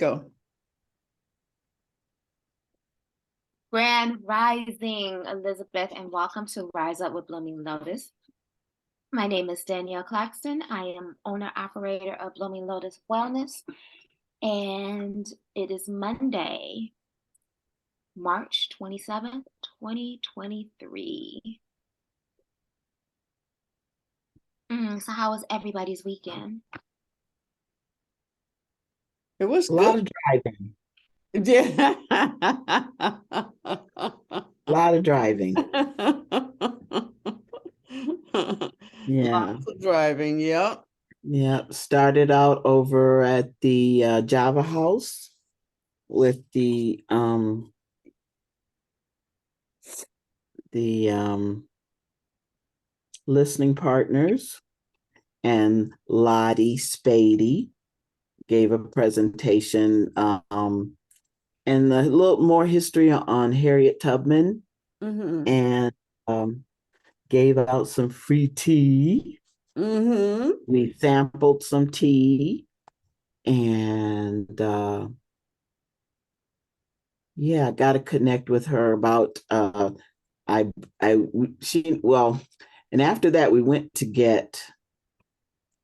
go. Grand Rising, Elizabeth, and welcome to Rise Up with Blooming Lotus. My name is Danyelle Claxton. I am owner-operator of Blooming Lotus Wellness, and it is Monday, March 27th, 2023. So how was everybody's weekend? It was A lot good. of driving. Yeah. A lot of driving. Yeah. Lots of driving. Yep. Yeah. Started out over at the Java House with the listening partners, and Lottie Spady gave a presentation and a little more history on Harriet Tubman, and gave out some free tea. We sampled some tea, and yeah, I got to connect with her about and after that we went to get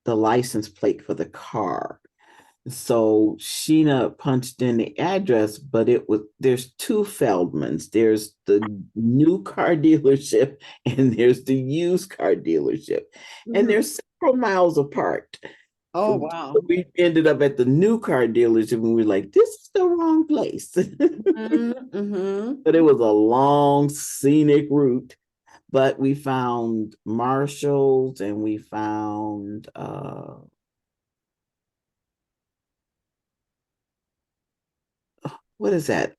the license plate for the car. So Sheena punched in the address, but there's two Feldmans. There's the new car dealership and there's the used car dealership. And they're several miles apart. Oh, wow. So we ended up at the new car dealership and we were like, this is the wrong place. But it was a long scenic route. But we found Marshalls and we found what is that?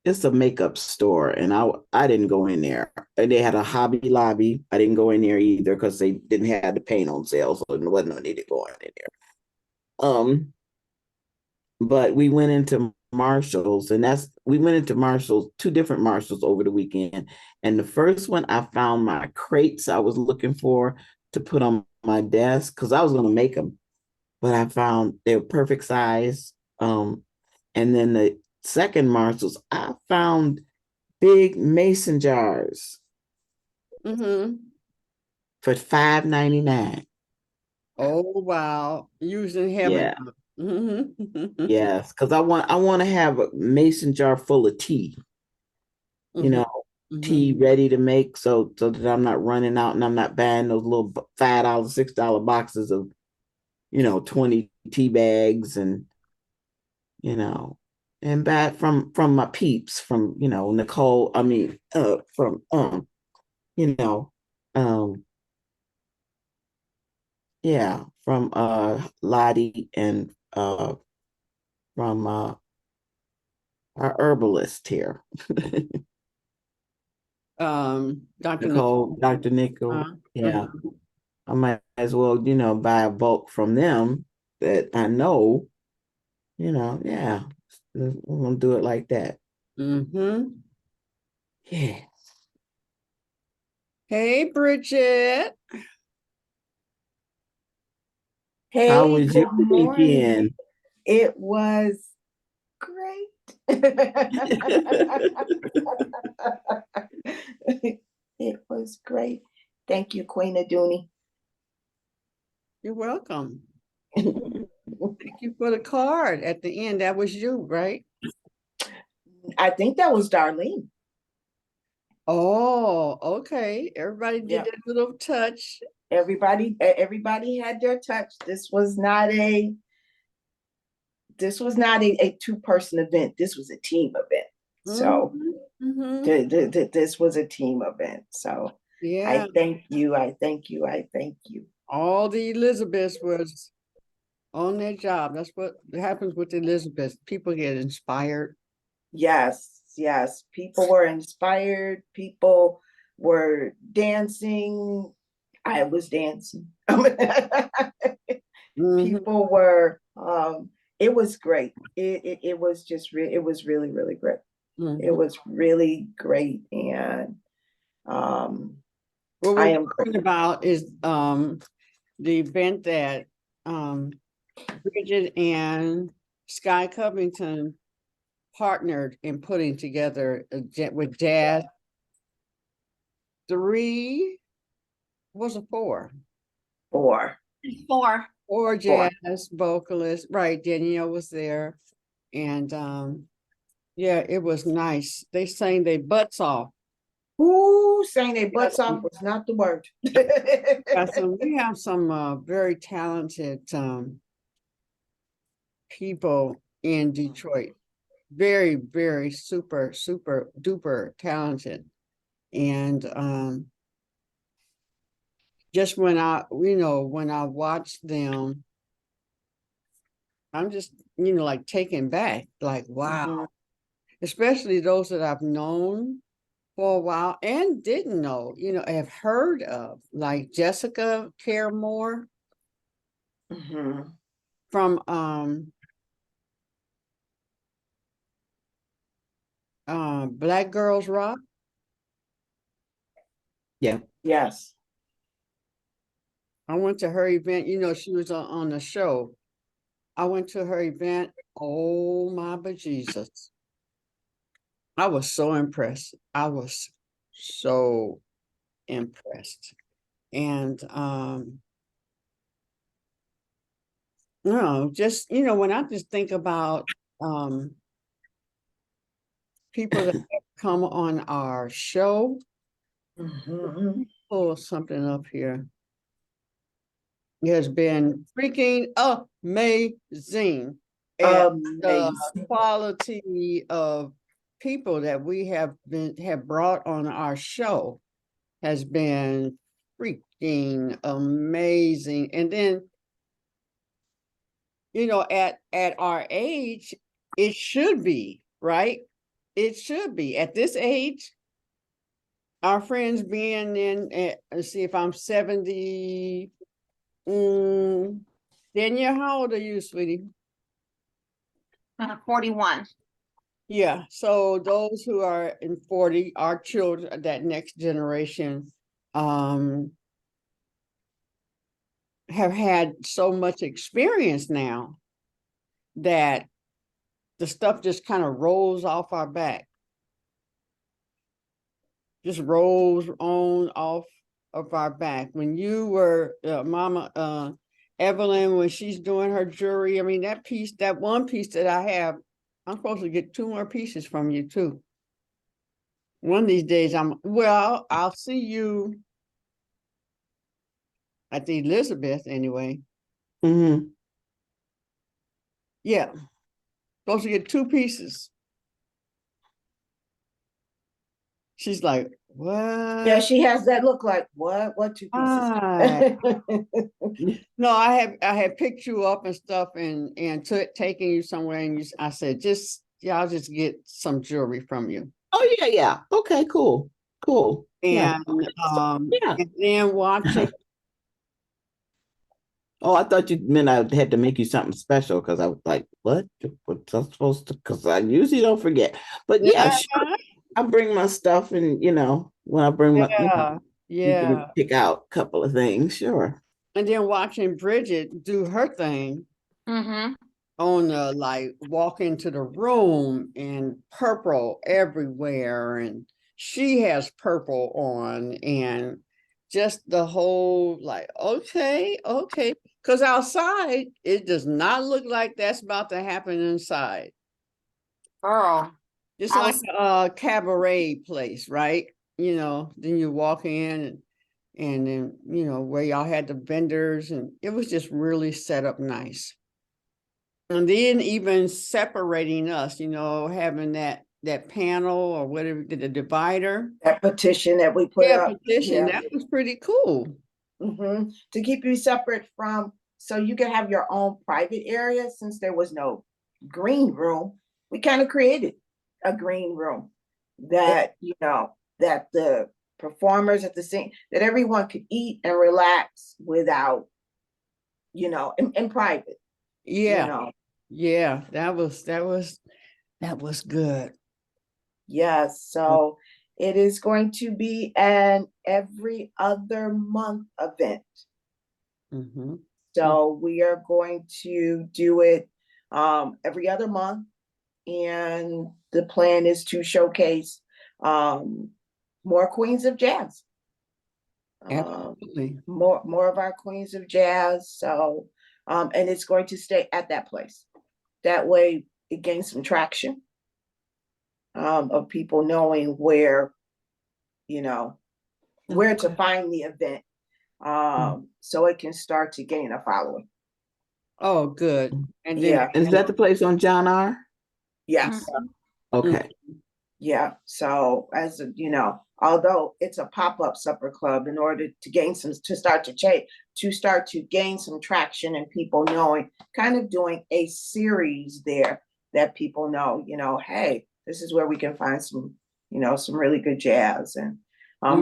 It's a makeup store, and I didn't go in there. And they had a Hobby Lobby. I didn't go in there either because they didn't have the paint on sale, so there wasn't no need to go in there. But we went into Marshalls, and we went into Marshalls, two different Marshalls over the weekend. And the first one, I found my crates I was looking for to put on my desk because I was going to make them, but I found they were perfect size. And then the second Marshalls, I found big mason jars for $5.99. Oh, wow. Using heaven. Yeah. Yes, because I want to have a mason jar full of tea. Tea ready to make, so that I'm not running out and I'm not buying those little $5, $6 boxes of 20 tea bags, and and back from my peeps, from Nicole, I mean from you know yeah, from Lottie, and from our herbalist here. Dr. Nicole, Dr. Nicole. Yeah. I might as well, buy a bulk from them that I know, yeah. We're gonna do it like that. Yeah. Hey, Bridget. Hey, How was your good morning. weekend? It was great. It was great. Thank you, Queen Aduni. You're welcome. Thank you for the card at the end. That was you, right? I think that was Darlene. Oh, okay. Everybody did that little touch. Everybody had their touch. This was not a two-person event. This was a team event. So this was a team event. So yeah, I thank you. All the Elizabeths was on their job. That's what happens with Elizabeth. People get inspired. Yes. People were inspired. People were dancing. I was dancing. People were, it was great. It was just, it was really, really great. It was really great. And what we're talking about is the event that Bridget and Sky Covington partnered in putting together with jazz. 3 was a 4. 4. 4. Or jazz vocalist, right? Danyelle was there, and yeah, it was nice. They sang their butts off. Who sang their butts off was not the word. We have some very talented people in Detroit. Very, very super duper talented. And just when I watched them, I'm just, like taken back, like, wow. Especially those that I've known for a while and didn't know, have heard of, like Jessica Caremore from Black Girls Rock. Yeah. Yes. I went to her event, she was on the show. I went to her event. Oh my bejesus. I was so impressed. I was so impressed. And no, just when I just think about people that have come on our show, pull something up here. It has been freaking amazing. And the quality of people that we have brought on our show has been freaking amazing. And then, at our age, it should be, right? It should be. At this age, our friends being let's see if I'm 70. Danielle, how old are you, sweetie? 41. Yeah, so those who are in 40, our children, that next generation, have had so much experience now that the stuff just kind of rolls off our back. Just rolls on off of our back. When you were Mama Evelyn, when she's doing her jewelry, I mean, that one piece that I have, I'm supposed to get 2 more pieces from you too. One of these days I'll see you at the Elizabeth anyway. Yeah. Supposed to get 2 pieces. She's like, what? Yeah, she has that look like, what 2 pieces? No, I had picked you up and stuff and taking you somewhere, and I said, I'll just get some jewelry from you. Oh yeah. Okay, cool. And and then watching. Oh, I thought you meant I had to make you something special, because I was like, what? What's I supposed to? Because I usually don't forget. But yeah, sure. I bring my stuff, and when I bring my, you can pick out a couple of things, sure. And then watching Bridget do her thing on like walk into the room and purple everywhere, and she has purple on, and just the whole like, okay, because outside it does not look like that's about to happen inside. Girl, Just like a cabaret place, right? Then you walk in and then, where y'all had the vendors, and it was just really set up nice. And then even separating us, having that panel or whatever, the divider. That petition that we put up. That was pretty cool. To keep you separate from, so you can have your own private area. Since there was no green room, we kind of created a green room that, that the performers at the scene, that everyone could eat and relax without, in private. Yeah. Yeah, that was good. Yes, so it is going to be an every other month event. So we are going to do it every other month. And the plan is to showcase more queens of jazz. Absolutely. More of our queens of jazz. So, and it's going to stay at that place. That way it gains some traction of people knowing where, where to find the event. So it can start to gain a following. Oh, good. And then, Yeah. Is that the place on John R? Yes. Okay. Yeah. So as although it's a pop-up supper club, in order to gain to start to gain some traction and people knowing, kind of doing a series there that people know, hey, this is where we can find some, some really good jazz and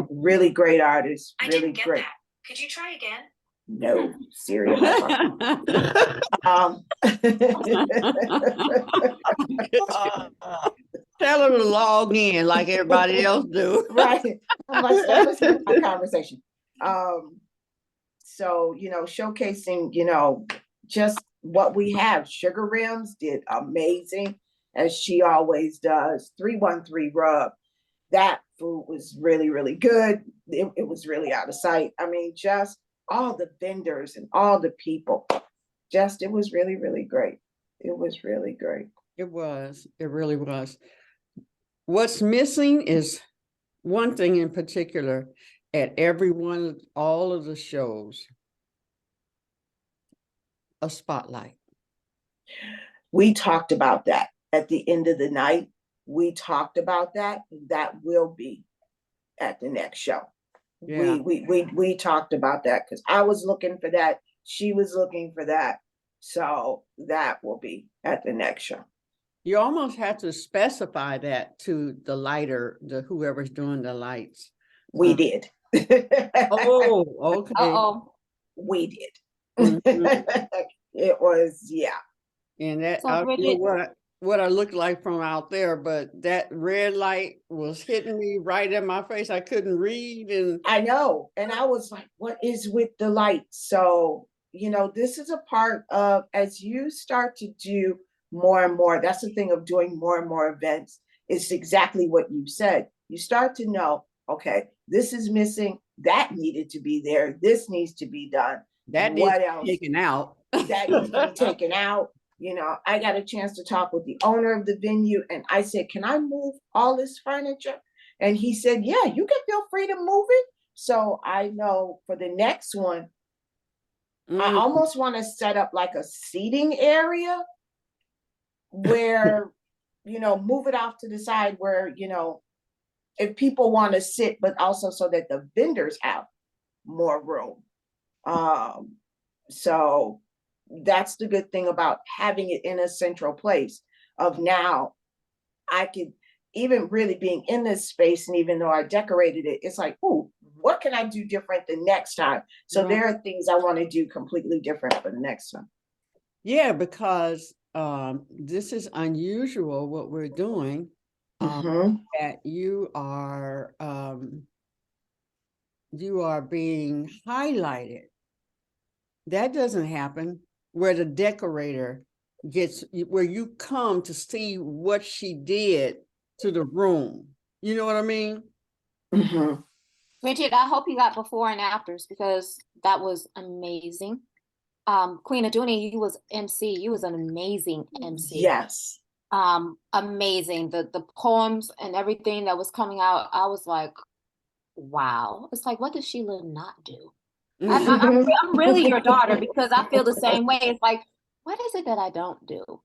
really great artists. Really great. That. Could you try again? No, serious. Tell her to log in like everybody else do. Right. I'm like, stop listening to my conversation. So, showcasing, just what we have. Sugar Rims did amazing, as she always does. 313 Rub. That food was really, really good. It was really out of sight. I mean, just all the vendors and all the people. It was really, really great. It was really great. It was. It really was. What's missing is one thing in particular at all of the shows: a spotlight. We talked about that at the end of the night. We talked about that. That will be at the next show. Yeah. We talked about that because I was looking for that. She was looking for that. So that will be at the next show. You almost have to specify that to the lighter, whoever's doing the lights. We did. Oh, okay. Uh-oh. We did. It was, yeah. And that, So, I don't Bridget, know what I looked like from out there, but that red light was hitting me right in my face. I couldn't read. And I know. And I was like, what is with the light? So, this is a part of, as you start to do more and more, that's the thing of doing more and more events. It's exactly what you said. You start to know, okay, this is missing. That needed to be there. This needs to be done. that needs to be taken out. That needs to be taken out. I got a chance to talk with the owner of the venue, and I said, can I move all this furniture? And he said, yeah, you can feel free to move it. So I know for the next one, I almost want to set up like a seating area where, move it off to the side where, if people want to sit, but also so that the vendors have more room. So that's the good thing about having it in a central place of now I could, even really being in this space, and even though I decorated it, it's like, oh, what can I do different the next time? So there are things I want to do completely different for the next time. Yeah, because this is unusual what we're doing. That you are being highlighted. That doesn't happen where the decorator where you come to see what she did to the room. You know what I mean? Bridget, I hope you got before and afters, because that was amazing. Queen Aduni, you was MC. You was an amazing MC. Yes. Amazing. The poems and everything that was coming out, I was like, wow. It's like, what does Sheila not do? I'm really your daughter, because I feel the same way. It's like, what is it that I don't do?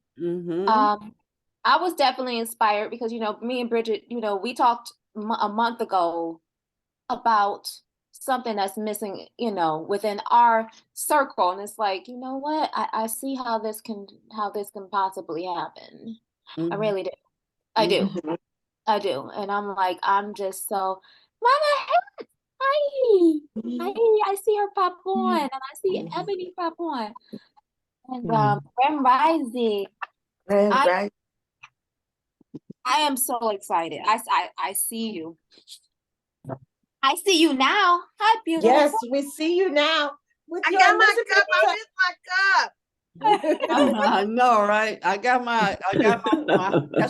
I was definitely inspired because, me and Bridget, we talked a month ago about something that's missing, within our circle. And it's like, you know what? I see how this can possibly happen. I really do. I do. And I'm like, I'm just so, Mama, hi. I see her pop on, and I see Ebony pop on. And Grand Rising. I am so excited. I see you. I see you now. Hi, beautiful. Yes, we see you now. I got my cup. I missed my cup. I know, right? That's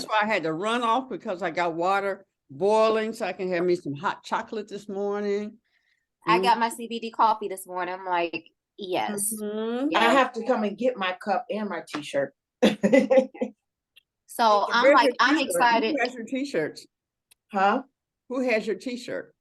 why I had to run off because I got water boiling so I can have me some hot chocolate this morning. I got my CBD coffee this morning. I'm like, yes. Mhm. I Yeah. have to come and get my cup and my t-shirt. So I'm like, I'm excited. Who has your t-shirts? Huh? Who has your t-shirt?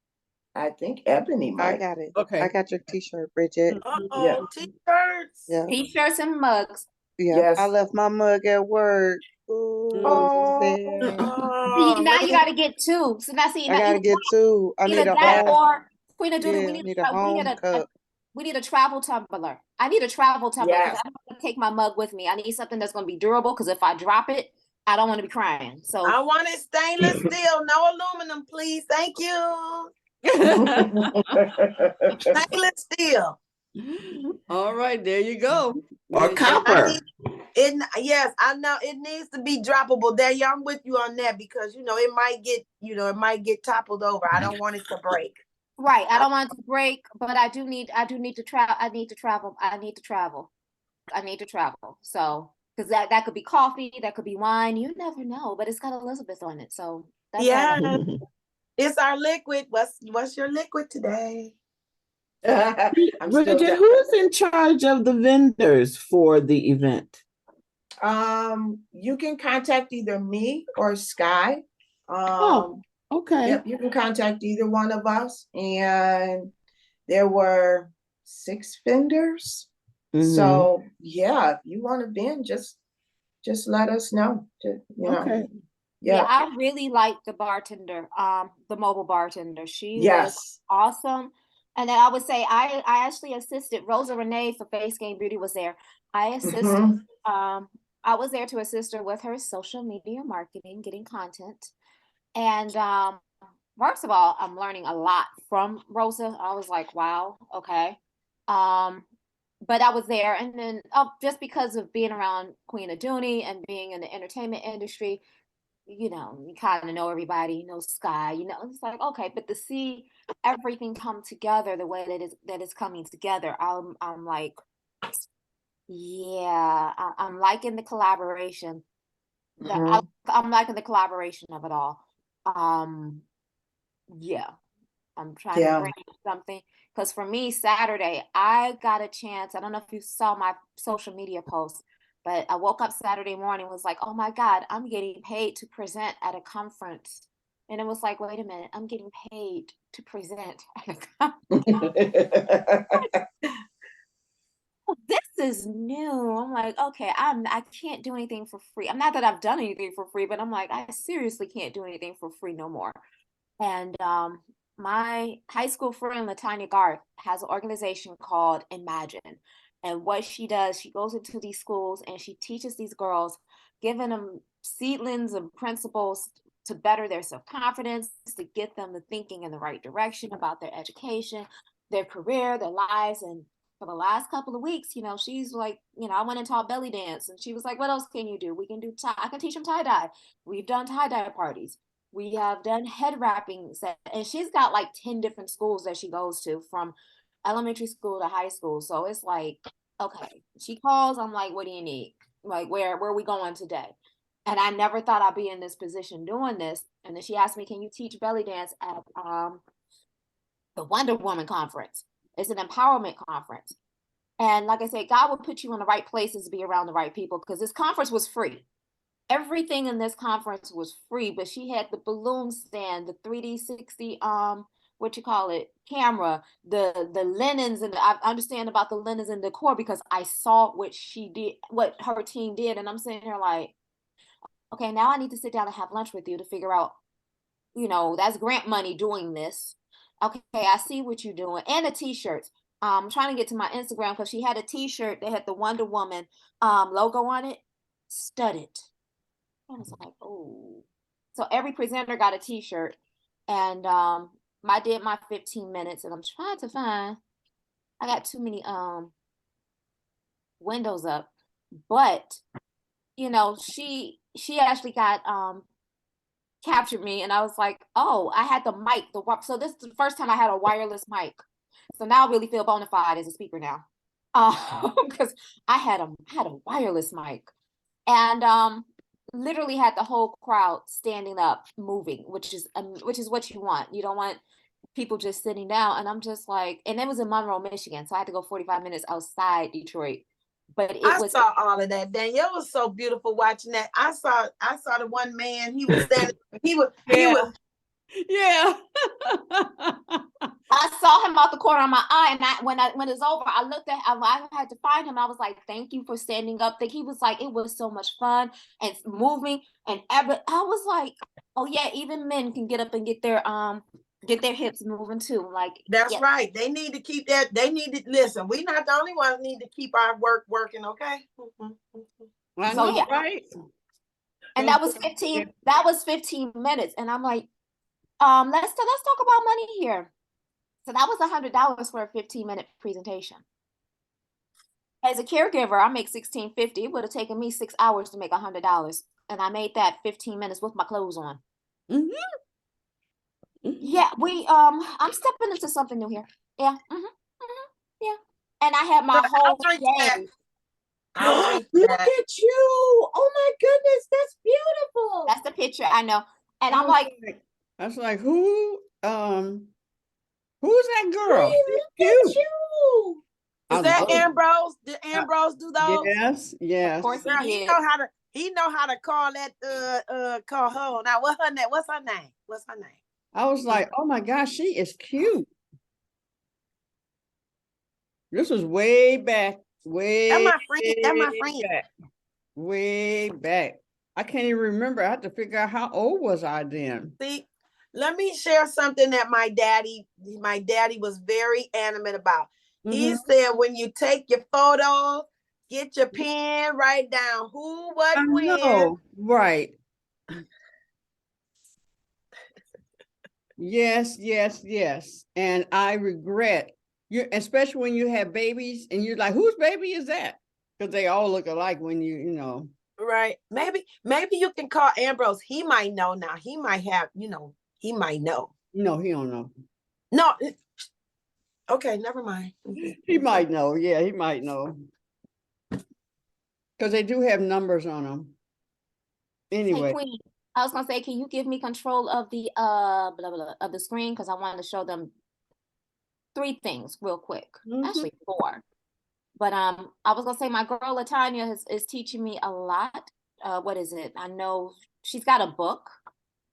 I think Ebony I might. got it. Okay. I got your t-shirt, Bridget. Yeah. T-shirts. Yeah. T-shirts and mugs. Yeah. I Yes. left my mug at work. Ooh, Oh, sad. See, now you got to get two. So now see, I now gotta get two. I need either a that home. or Queen of Duty. Yeah, I need a home cup. We need a travel tumbler. I need a travel tumbler because yes. I don't want to take my mug with me. I need something that's going to be durable because if I drop it, I don't want to be crying. So I want it stainless steel, no aluminum, please. Thank you. Stainless steel. All right, there you go. Or copper. Yes, I know it needs to be droppable. There, yeah, I'm with you on that because it might get toppled over. I don't want it to break. right, I don't want it to break, but I do need to travel. I need to travel. So because that could be coffee, that could be wine. You never know, but it's got Elizabeth on it, so that's Yeah, it's our liquid. What's your liquid today? Bridget, who's in charge of the vendors for the event? You can contact either me or Sky. Okay. Yep, you can contact either one of us. And there were 6 vendors. So yeah, if you want to vend, just let us know. Okay. Yeah, I really liked the bartender, the mobile bartender. She was awesome. And then I would say I actually assisted Rosa Renee for Face Game Beauty was there. I assisted, I was there to assist her with her social media marketing, getting content. And first of all, I'm learning a lot from Rosa. I was like, wow, okay. But I was there, and then just because of being around Queen of Dooney and being in the entertainment industry, you kind of know everybody, Sky, it's like, okay, but to see everything come together the way that is coming together, I'm like, yeah, I'm liking the collaboration. I'm liking the collaboration of it all. Yeah, I'm trying to bring something because for me, Saturday, I got a chance. I don't know if you saw my social media post, but I woke up Saturday morning, was like, oh my God, I'm getting paid to present at a conference. And it was like, wait a minute, I'm getting paid to present at a conference. This is new. I'm like, okay, I can't do anything for free. I'm not that I've done anything for free, but I'm like, I seriously can't do anything for free no more. And my high school friend, Latanya Garth, has an organization called Imagine. And what she does, she goes into these schools and she teaches these girls, giving them seedlings and principles to better their self-confidence, to get them to thinking in the right direction about their education, their career, their lives. And for the last couple of weeks, she's like, I went and taught belly dance, and she was like, what else can you do? We can do I can teach them tie-dye. We've done tie-dye parties. We have done head wrapping and she's got like 10 different schools that she goes to from elementary school to high school. So it's like, okay, she calls, I'm like, what do you need? Like, where are we going today? And I never thought I'd be in this position doing this. And then she asked me, can you teach belly dance at the Wonder Woman conference? It's an empowerment conference. And like I said, God will put you in the right places to be around the right people, because this conference was free. Everything in this conference was free, but she had the balloon stand, the 3D60 camera, the linens, and I understand about the linens and decor because I saw what her team did, and I'm sitting here like, okay, now I need to sit down and have lunch with you to figure out, that's grant money doing this. Okay, I see what you're doing. And the t-shirts. I'm trying to get to my Instagram because she had a t-shirt that had the Wonder Woman logo on it, studded. I was like, oh. So every presenter got a t-shirt, and I did my 15 minutes, and I'm trying to find, I got too many windows up, but she actually got captured me, and I was like, oh, I had the mic, so this is the first time I had a wireless mic. So now I really feel bona fide as a speaker now. because I had a wireless mic, and literally had the whole crowd standing up, moving, which is what you want. You don't want people just sitting down. And I'm just like, and it was in Monroe, Michigan, so I had to go 45 minutes outside Detroit. But it I was saw all of that. Danyelle was so beautiful watching that. I saw the one man. He was standing. He was. Yeah. I saw him out the corner of my eye, and when it's over, I looked at. I had to find him. I was like, "Thank you for standing up." He was like, "It was so much fun and moving and I was like, "Oh yeah, even men can get up and get their hips moving too." Like That's yeah. right. They need to keep that. They need to listen. We're not the only ones need to keep our work working. Okay. I So know, yeah, right? and that was 15. That was 15 minutes, and I'm like, let's talk about money here. So that was $100 for a 15-minute presentation. As a caregiver, I make $16.50. It would have taken me 6 hours to make $100, and I made that 15 minutes with my clothes on. Mm-hmm. Yeah, I'm stepping into something new here. Yeah, yeah. And I had my whole day. Look at you! Oh my goodness, that's beautiful. That's the picture, I know. And I'm like, I was like, who's that girl? Look at you. Is that Ambrose? Did Ambrose do those? Yes. Of course Girl, he know how to call that call her. Now what's her name? I was like, oh my gosh, she is cute. This was way back. That's my friend. Way back. I can't even remember. I have to figure out how old was I then. See, let me share something that my daddy was very animate about. He said, when you take your photos, get your pen, write down who, what, when. Right. Yes. And I regret you, especially when you have babies and you're like, whose baby is that? Because they all look alike when you know. Right. Maybe you can call Ambrose. He might know now. He might have, he might know. No, he don't know. No. Okay, never mind. He might know. Yeah, he might know. Because they do have numbers on them. Anyway. Hey, Queen, I was gonna say, can you give me control of the of the screen? Because I wanted to show them 3 things real quick. Actually 4. But I was gonna say my girl Latanya is teaching me a lot. What is it? I know she's got a book.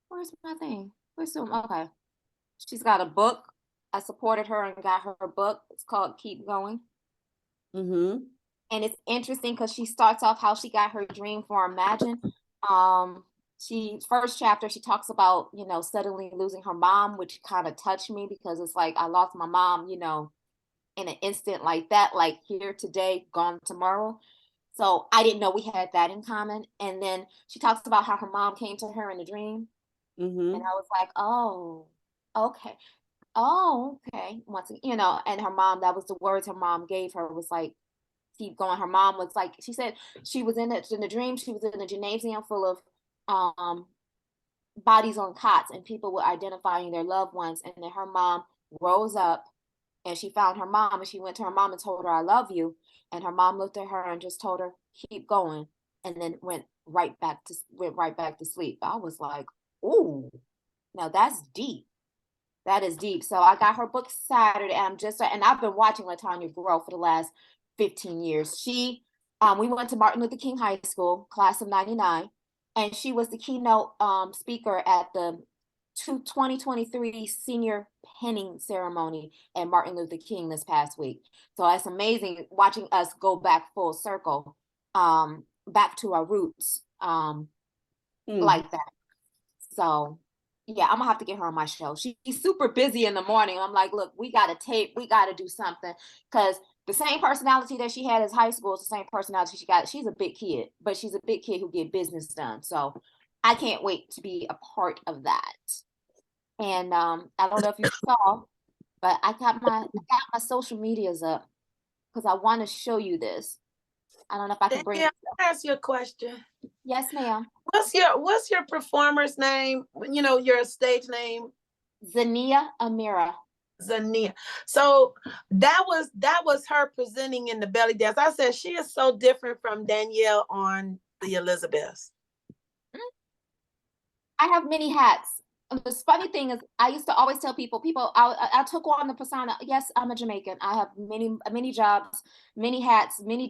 Where's my thing? Where's Zoom? Okay. She's got a book. I supported her and got her book. It's called Keep Going. And it's interesting because she starts off how she got her dream for Imagine. First chapter, she talks about, suddenly losing her mom, which kind of touched me because it's like I lost my mom, in an instant like that, like here today, gone tomorrow. So I didn't know we had that in common. And then she talks about how her mom came to her in a dream. And I was like, oh, okay. Once, and her mom, that was the words her mom gave her, was like, keep going. Her mom was like, she said she was in the dream, she was in a gymnasium full of bodies on cots, and people were identifying their loved ones. And then her mom rose up and she found her mom, and she went to her mom and told her, I love you. And her mom looked at her and just told her, keep going. And then went right back to sleep. I was like, ooh, now that's deep. That is deep. So I got her book Saturday. And I've been watching Latanya grow for the last 15 years. We went to Martin Luther King High School, class of 99, and she was the keynote speaker at the 2023 senior penning ceremony at Martin Luther King this past week. So it's amazing watching us go back full circle, back to our roots, like that. So yeah, I'm gonna have to get her on my show. She's super busy in the morning. I'm like, look, we gotta do something, because the same personality that she had as high school is the same personality she got. She's a big kid, but she's a big kid who get business done. So I can't wait to be a part of that. And I don't know if you saw, but I got my social medias up because I want to show you this. I don't know if I can bring it. I'll ask you a question. Yes, ma'am. What's your performer's name? Your stage name? Zania Amira. Zania. So that was her presenting in the belly dance. I said she is so different from Danyelle on the Elizabeth. I have many hats. The funny thing is, I used to always tell people, I took on the persona. Yes, I'm a Jamaican. I have many jobs, many hats, many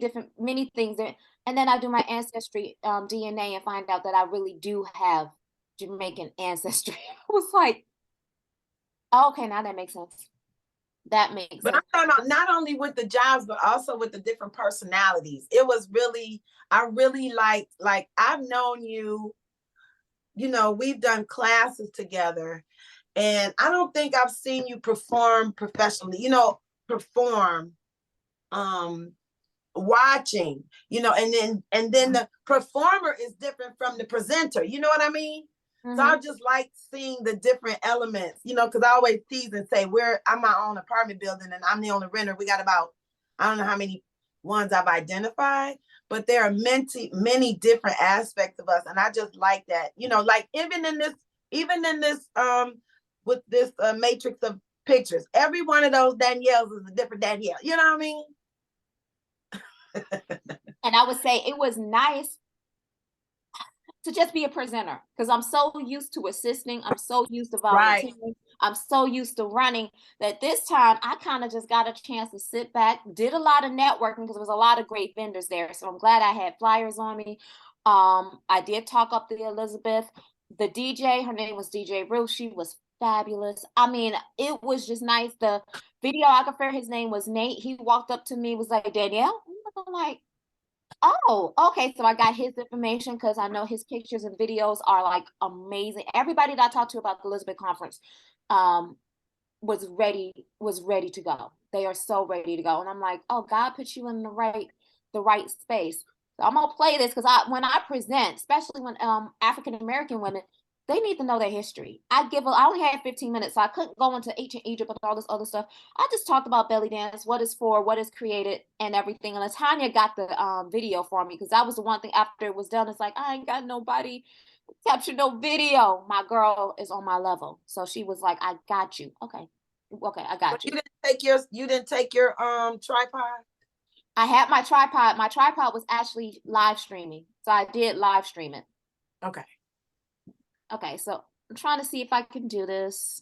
things. And then I do my ancestry DNA and find out that I really do have Jamaican ancestry. I was like, oh, okay, now that makes sense. That makes But sense. I'm talking about not only with the jobs, but also with the different personalities. It was really, I really like I've known you, you know, we've done classes together, and I don't think I've seen you perform professionally, you know, perform watching, you know, and then the performer is different from the presenter, you know what I mean? So I just like seeing the different elements, you know, because I always tease and say I'm my own apartment building and I'm the only renter. We got about, I don't know how many ones I've identified, but there are many different aspects of us. And I just like that, you know, like even in this with this matrix of pictures, every one of those Danielles is a different Danielle, you know what I mean? And I would say it was nice to just be a presenter because I'm so used to assisting. I'm so used to volunteering. Right. I'm so used to running that this time I kind of just got a chance to sit back, did a lot of networking because there was a lot of great vendors there. So I'm glad I had flyers on me. I did talk up to Elizabeth. The DJ, her name was DJ Ruth. She was fabulous. I mean, it was just nice. The videographer, his name was Nate. He walked up to me, was like, Danyelle? I'm like, oh, okay. So I got his information because I know his pictures and videos are like amazing. Everybody that I talked to about the Elizabeth conference was ready to go. They are so ready to go. And I'm like, oh, God put you in the right space. So I'm gonna play this because when I present, especially when African American women, they need to know their history. I only had 15 minutes, so I couldn't go into ancient Egypt and all this other stuff. I just talked about belly dance, what it's for, what is created, and everything. And Latanya got the video for me because that was the one thing after it was done. It's like, I ain't got nobody capture no video. My girl is on my level. So she was like, I got you. Okay, I got you. You didn't take your tripod? I had my tripod. My tripod was actually live streaming. So I did live stream it. Okay, so I'm trying to see if I can do this.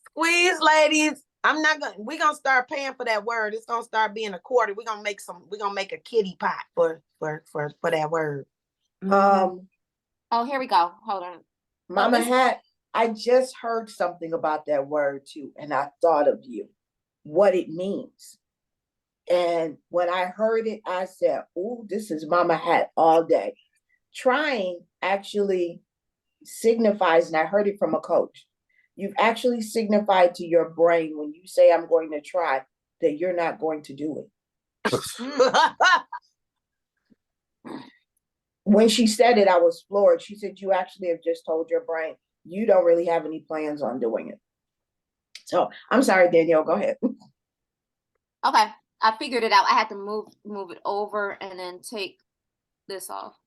Squeeze, ladies. We're gonna start paying for that word. It's gonna start being a quarter. We're gonna make a kitty pot for that word. Oh, here we go. Hold on. Mama Hat, I just heard something about that word too, and I thought of you, what it means. And when I heard it, I said, "Ooh, this is Mama Hat all day." Trying actually signifies, and I heard it from a coach, you've actually signified to your brain when you say, I'm going to try, that you're not going to do it. When she said it, I was floored. She said, you actually have just told your brain you don't really have any plans on doing it. So I'm sorry, Danyelle, go ahead. Okay, I figured it out. I had to move it over and then take this off.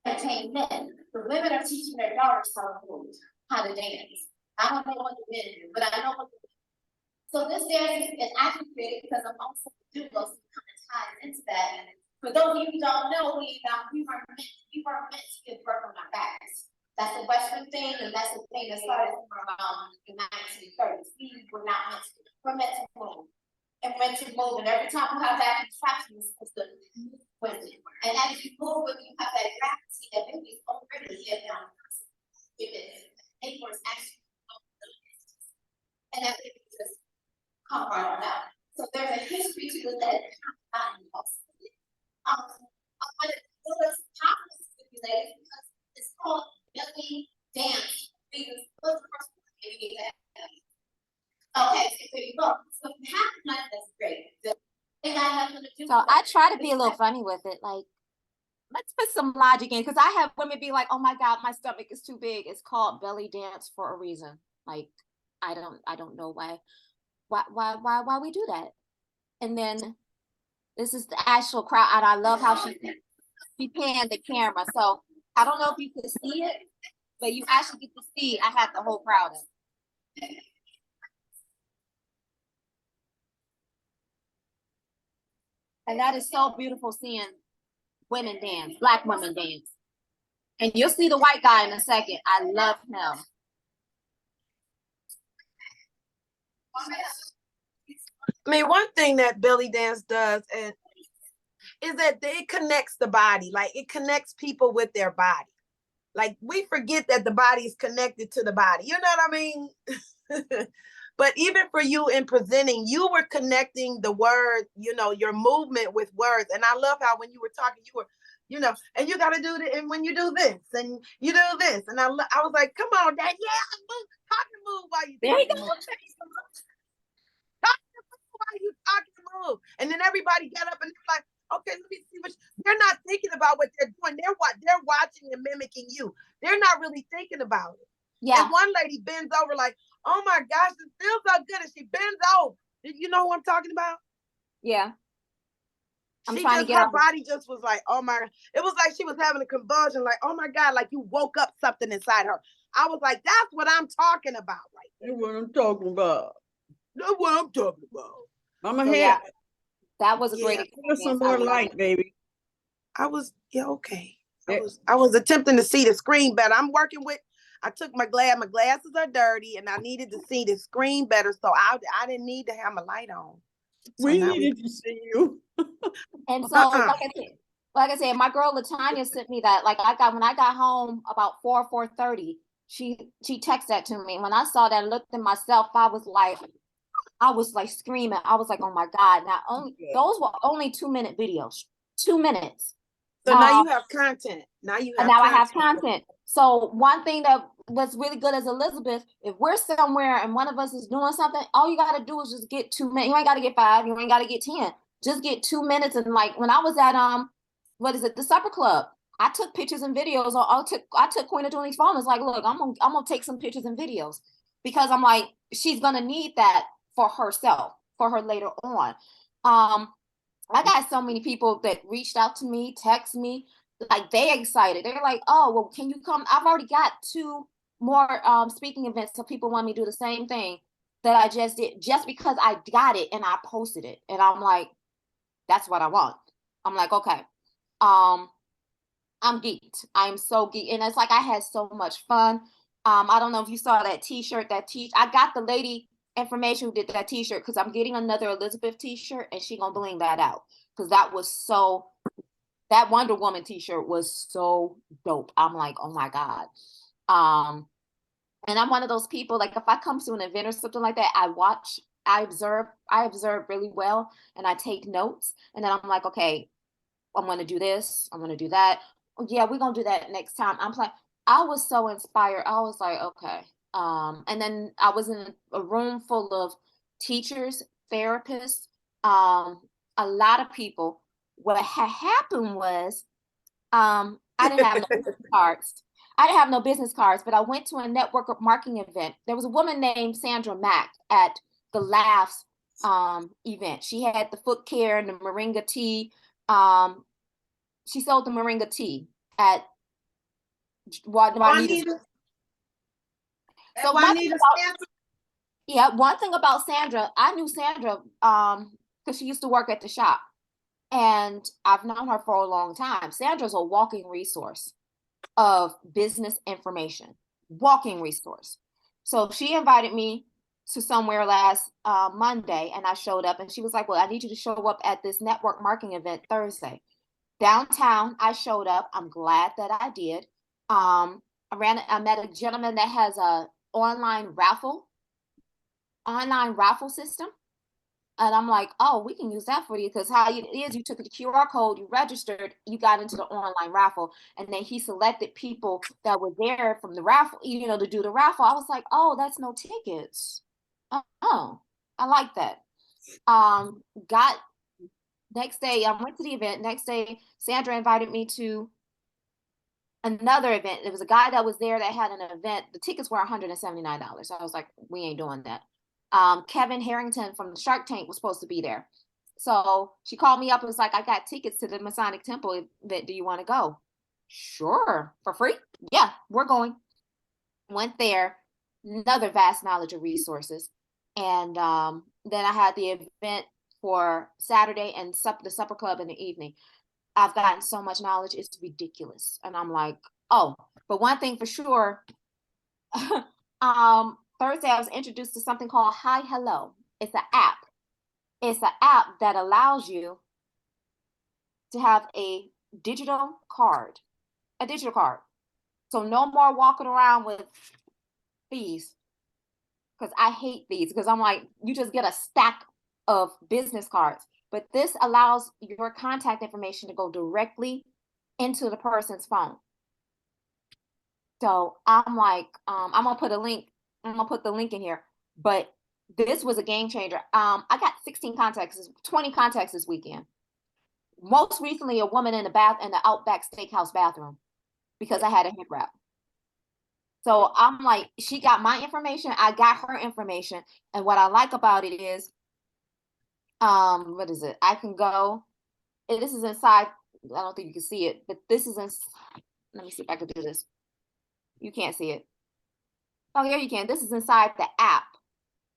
Entertain men. The women are teaching their daughters how to dance. I don't know what the men do, but I know what the men do. So this dance is actually created because I'm also doing those kind of ties into that. And for those of you who don't know, we were meant to give birth on our backs. That's the Western thing, and that's the thing that started from the 1930s. We're not meant to. We're meant to move. And meant to move. And every time we have that contraction, we're supposed to move with it. And as you move with it, you have that gravity that baby's already here down. Neighbors actually and that baby just come right on out. So there's a history to it that when it was popular stipulated because it's called belly dance. Because what's the first one? Maybe that. Okay, so there you go. So if you have that, that's great. So I try to be a little funny with it, like let's put some logic in because I have women be like, "Oh my God, my stomach is too big." It's called belly dance for a reason. Like I don't know why we do that. And then this is the actual crowd, and I love how she panned the camera. So I don't know if you can see it, but you actually get to see I had the whole crowd in. And that is so beautiful seeing women dance, Black women dance. And you'll see the white guy in a second. I love him. I mean, one thing that belly dance does is that it connects the body. Like, it connects people with their body. Like, we forget that the body is connected to the body. You know what I mean? But even for you in presenting, you were connecting the word, you know, your movement with words. And I love how when you were talking, you were, you know, and you got to do it. And when you do this and you do this. And I was like, come on, Danyelle, move, talk and move while you There you go. While you talking to move. And then everybody get up and they're like, okay, let me see what they're not thinking about what they're doing. They're watching and mimicking you. They're not really thinking about it. Yeah. And one lady bends over like, oh my gosh, this feels so good. And she bends over. You know who I'm talking about? Yeah. Her body just was like, oh my, it was like she was having a convulsion, like, oh my God, like you woke up something inside her. I was like, that's what I'm talking about right there. That's what I'm talking about. That's what I'm talking about. I'm ahead. Yeah, that was a great experience. Some more light, baby. Okay. I was attempting to see the screen better. I took my glasses are dirty and I needed to see the screen better. So I didn't need to have my light on. So we needed to see you. And so like I said, my girl Latanya sent me that. Like when I got home about 4:30, she texted that to me. When I saw that, I looked at myself, I was like screaming. I was like, oh my God. Those were only 2-minute videos. 2 minutes. So now you have content. I have content. So one thing that was really good as Elizabeth, if we're somewhere and one of us is doing something, all you got to do is just get 2 minutes. You ain't got to get 5. You ain't got to get 10. Just get 2 minutes. And like when I was at the supper club, I took pictures and videos. I took Queen of Julie's phone. It's like, look, I'm gonna take some pictures and videos because I'm like, she's gonna need that for herself, for her later on. I got so many people that reached out to me, text me, like they excited. They're like, oh, well, can you come? I've already got 2 more speaking events, so people want me to do the same thing that I just did, just because I got it and I posted it. And I'm like, that's what I want. I'm like, okay. I'm geeked. I'm so geeked. And it's like I had so much fun. I don't know if you saw that t-shirt, I got the lady information who did that t-shirt because I'm getting another Elizabeth t-shirt and she gonna bling that out because that Wonder Woman t-shirt was so dope. I'm like, oh my God. And I'm one of those people, like if I come to an event or something like that, I observe really well and I take notes and then I'm like, okay, I'm gonna do this, I'm gonna do that. Yeah, we're gonna do that next time. I was so inspired. I was like, okay. And then I was in a room full of teachers, therapists, a lot of people. What had happened was, I didn't have no business cards. I didn't have no business cards, but I went to a network marketing event. There was a woman named Sandra Mack at the Laughs event. She had the foot care and the moringa tea. She sold the moringa tea at Juanita's. So one thing about Sandra, I knew Sandra because she used to work at the shop and I've known her for a long time. Sandra's a walking resource of business information, walking resource. So she invited me to somewhere last Monday and I showed up and she was like, well, I need you to show up at this network marketing event Thursday. Downtown, I showed up. I'm glad that I did. I met a gentleman that has a online raffle system. And I'm like, oh, we can use that for you because how it is, you took the QR code, you registered, you got into the online raffle, and then he selected people that were there from the raffle, to do the raffle. I was like, oh, that's no tickets. Oh, I like that. Next day, I went to the event. Next day, Sandra invited me to another event. There was a guy that was there that had an event. The tickets were $179. So I was like, we ain't doing that. Kevin Harrington from the Shark Tank was supposed to be there. So she called me up and was like, I got tickets to the Masonic Temple event. Do you want to go? Sure. For free? Yeah, we're going. Went there. Another vast knowledge of resources. And then I had the event for Saturday and the supper club in the evening. I've gotten so much knowledge, it's ridiculous. And I'm like, oh, but one thing for sure, Thursday I was introduced to something called Hi Hello. It's an app. It's an app that allows you to have a digital card. So no more walking around with these, because I hate these, because I'm like, you just get a stack of business cards. But this allows your contact information to go directly into the person's phone. So I'm like, I'm gonna put the link in here. But this was a game changer. I got 20 contacts this weekend. Most recently, a woman in the Outback Steakhouse bathroom, because I had a hip wrap. So I'm like, she got my information, I got her information. And what I like about it is, what is it? I can go, this is inside, I don't think you can see it, but this is let me see if I can do this. You can't see it. Oh, yeah, you can. This is inside the app.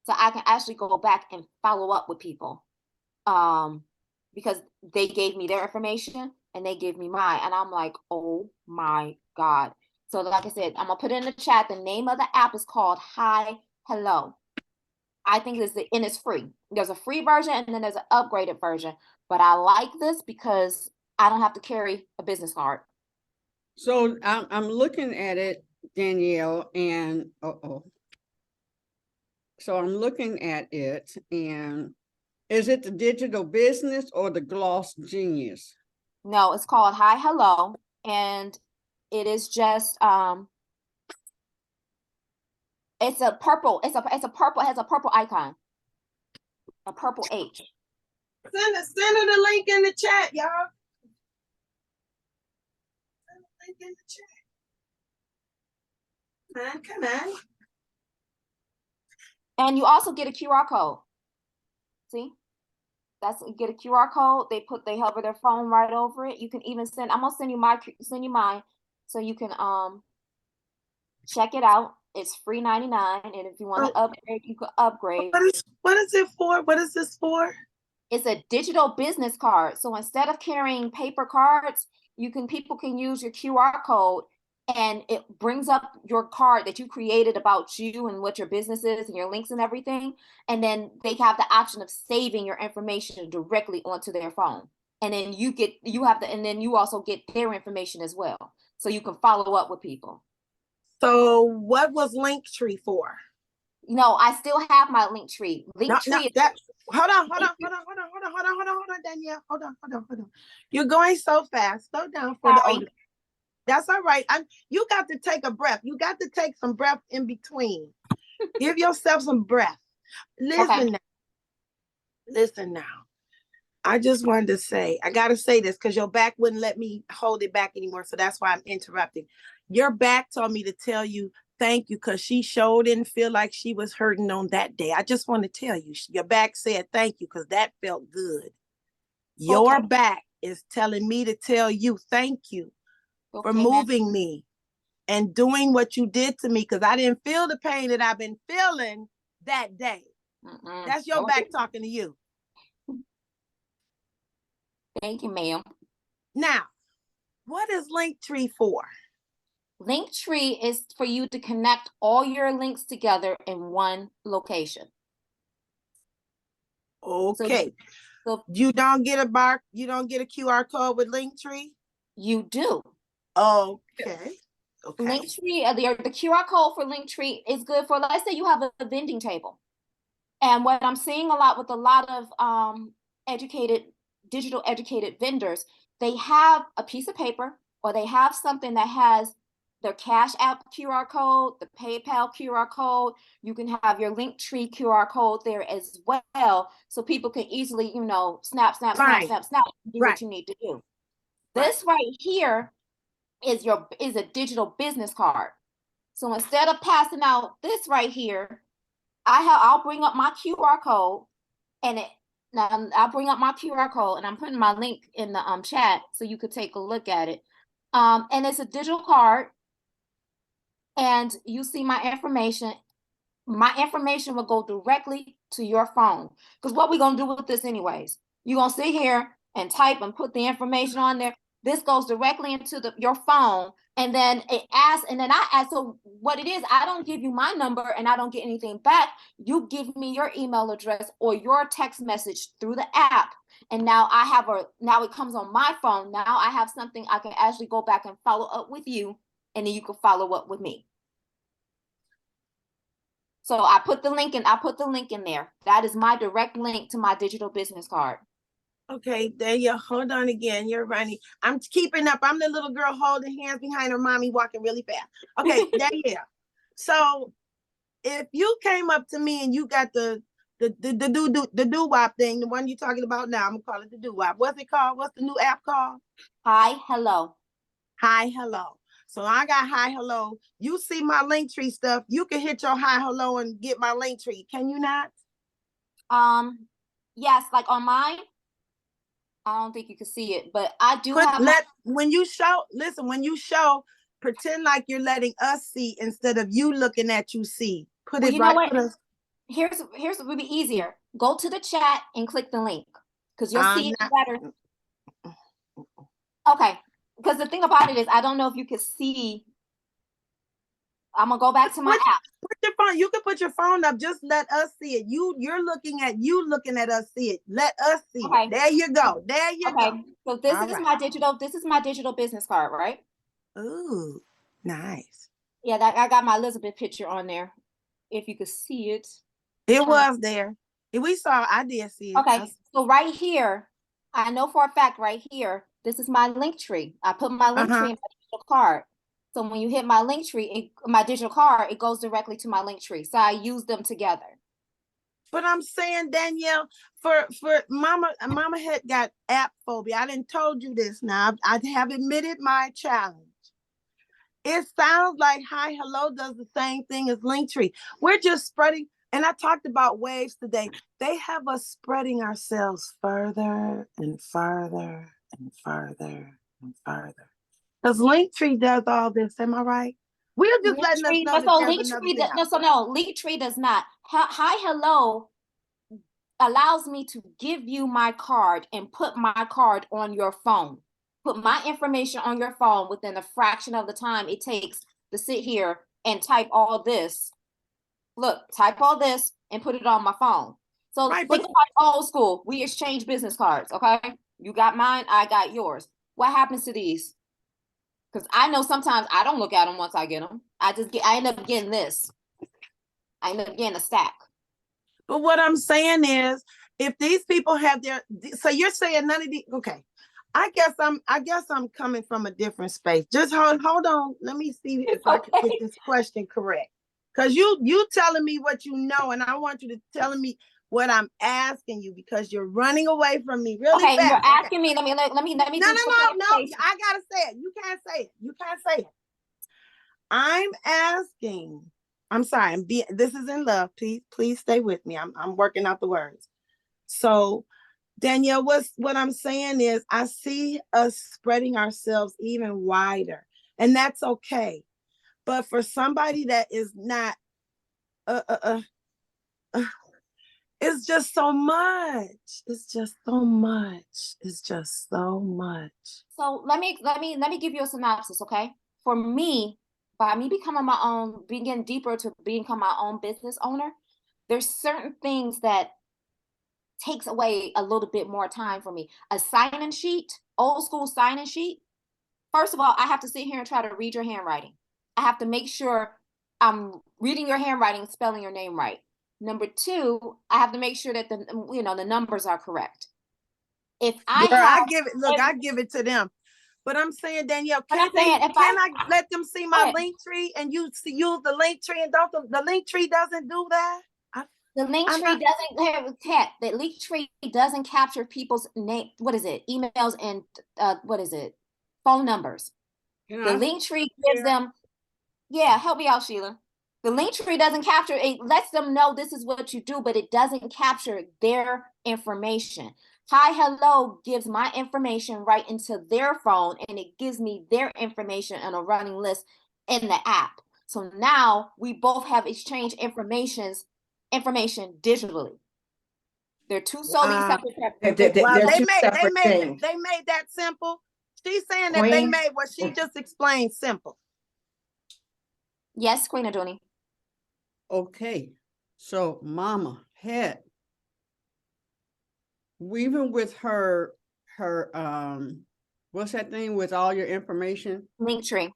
So I can actually go back and follow up with people. Because they gave me their information and they gave me mine. And I'm like, oh my God. So like I said, I'm gonna put it in the chat. The name of the app is called Hi Hello. I think it's free. There's a free version and then there's an upgraded version. But I like this because I don't have to carry a business card. So I'm looking at it, Danyelle, and so I'm looking at it, and is it the Digital Business or the Gloss Genius? No, it's called Hi Hello, and it is just it's a purple, it has a purple icon, a purple H. Send her the link in the chat, y'all. Send the link in the chat. Come on. And you also get a QR code. See? You get a QR code. They hover their phone right over it. You can even I'm gonna send you mine so you can check it out. It's free 99, and if you want to upgrade, you can upgrade. What is it for? What is this for? It's a digital business card. So instead of carrying paper cards, people can use your QR code, and it brings up your card that you created about you and what your business is and your links and everything. And then they have the option of saving your information directly onto their phone. And then and then you also get their information as well. So you can follow up with people. So what was Linktree for? No, I still have my Linktree. Hold on, Danyelle. Hold on. You're going so fast. Slow down for the older. That's all right. You got to take a breath. You got to take some breath in between. Give yourself some breath. Listen now. I just wanted to say, I got to say this because your back wouldn't let me hold it back anymore. So that's why I'm interrupting. Your back told me to tell you thank you because she sure didn't feel like she was hurting on that day. I just want to tell you, your back said thank you because that felt good. Your back is telling me to tell you thank you for moving me and doing what you did to me, because I didn't feel the pain that I've been feeling that day. That's your back talking to you. Thank you, ma'am. Now, what is Linktree for? Linktree is for you to connect all your links together in one location. Okay. So you don't get a QR code with Linktree? You do. Okay. Linktree, the QR code for Linktree is good for, let's say you have a vending table. And what I'm seeing a lot with a lot of digital educated vendors, they have a piece of paper or they have something that has their Cash App QR code, the PayPal QR code. You can have your Linktree QR code there as well. So people can easily, snap, do what you need to do. This right here is a digital business card. So instead of passing out this right here, I'll bring up my QR code and I'll bring up my QR code and I'm putting my link in the chat so you could take a look at it. And it's a digital card and you see my information. my information will go directly to your phone. Because what we gonna do with this anyways? You're gonna sit here and type and put the information on there. This goes directly into your phone, and then it asks, and then I ask. So what it is, I don't give you my number and I don't get anything back. You give me your email address or your text message through the app. And now now it comes on my phone. Now I have something I can actually go back and follow up with you, and then you can follow up with me. So I put the link in there. That is my direct link to my digital business card. Okay, Danyelle, hold on again. You're running. I'm keeping up. I'm the little girl holding hands behind her mommy, walking really fast. Okay, Danyelle. So if you came up to me and you got the doo-wop thing, the one you're talking about now, I'm gonna call it the doo-wop. What's it called? What's the new app called? Hi, hello. Hi, hello. So I got hi, hello. You see my Linktree stuff. You can hit your hi, hello and get my Linktree. Can you not? Yes, like on mine. I don't think you can see it, but I do when you show, pretend like you're letting us see instead of you looking at you see. Put it right. Here's what would be easier. Go to the chat and click the link because you'll see it better. Okay, because the thing about it is I don't know if you can see. I'm gonna go back to my app. Put your phone. You can put your phone up. Just let us see it. You're looking at us see it. Let us see it. There you go. There you go. So this is my digital business card, right? Ooh, nice. Yeah, I got my Elizabeth picture on there. If you could see it. It was there. We saw. I did see it. Okay, so right here, I know for a fact right here, this is my Linktree. I put my Linktree in my digital card. So when you hit my Linktree, my digital card, it goes directly to my Linktree. So I use them together. But I'm saying, Danyelle, for mama had got app phobia. I didn't told you this now. I have admitted my challenge. It sounds like hi, hello does the same thing as Linktree. We're just spreading, and I talked about waves today. They have us spreading ourselves further and farther and farther and farther. Because Linktree does all this, am I right? We're just letting us know Linktree does not. Hi, hello allows me to give you my card and put my card on your phone. Put my information on your phone within a fraction of the time it takes to sit here and type all this. Look, type all this and put it on my phone. So think about old school. We exchange business cards, okay? You got mine, I got yours. What happens to these? Because I know sometimes I don't look at them once I get them. I end up getting this. I end up getting a stack. But what I'm saying is, if these people have so you're saying none of these, okay. I guess I'm coming from a different space. Just hold on. Let me see if I can get this question correct. Because you telling me what you know, and I want you to tell me what I'm asking you because you're running away from me really fast. You're asking me. Let me. No. I gotta say it. You can't say it. I'm asking. I'm sorry. This is in love. Please stay with me. I'm working out the words. So, Danyelle, what I'm saying is, I see us spreading ourselves even wider, and that's okay. But for somebody that is not, it's just so much. It's just so much. It's just so much. So let me give you a synopsis, okay? For me, by me getting deeper to become my own business owner, there's certain things that takes away a little bit more time for me. A sign-in sheet, old school sign-in sheet. First of all, I have to sit here and try to read your handwriting. I have to make sure I'm reading your handwriting, spelling your name right. Number two, I have to make sure that the numbers are correct. I give it to them. But I'm saying, Danyelle, can I let them see my Linktree and use the Linktree, and the Linktree doesn't do that? The Linktree doesn't capture people's name. What is it? Emails and phone numbers. The Linktree gives them. Yeah, help me out, Sheila. The Linktree doesn't capture. It lets them know this is what you do, but it doesn't capture their information. Hi, hello gives my information right into their phone, and it gives me their information on a running list in the app. So now we both have exchanged information digitally. They're two solely separate. Well, They're they two separate things. made that simple. She's saying that they Queen. made what she just explained simple. Yes, Queen Adoni. Okay, so Mama had, even with her what's that thing with all your information? Linktree.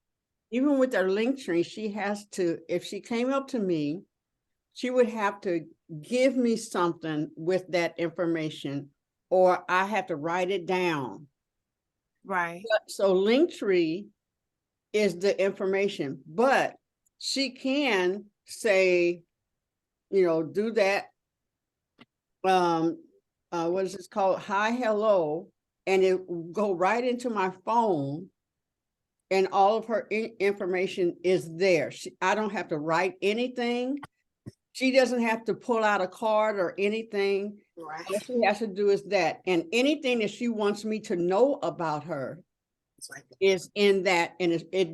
Even with her link tree, she has to, if she came up to me, she would have to give me something with that information, or I have to write it down. Right. So Linktree is the information, but she can say, do that. What is this called? Hi, hello, and it will go right into my phone, and all of her information is there. I don't have to write anything. She doesn't have to pull out a card or anything. Right. All she has to do is that. And anything that she wants me to know about her is in that. And I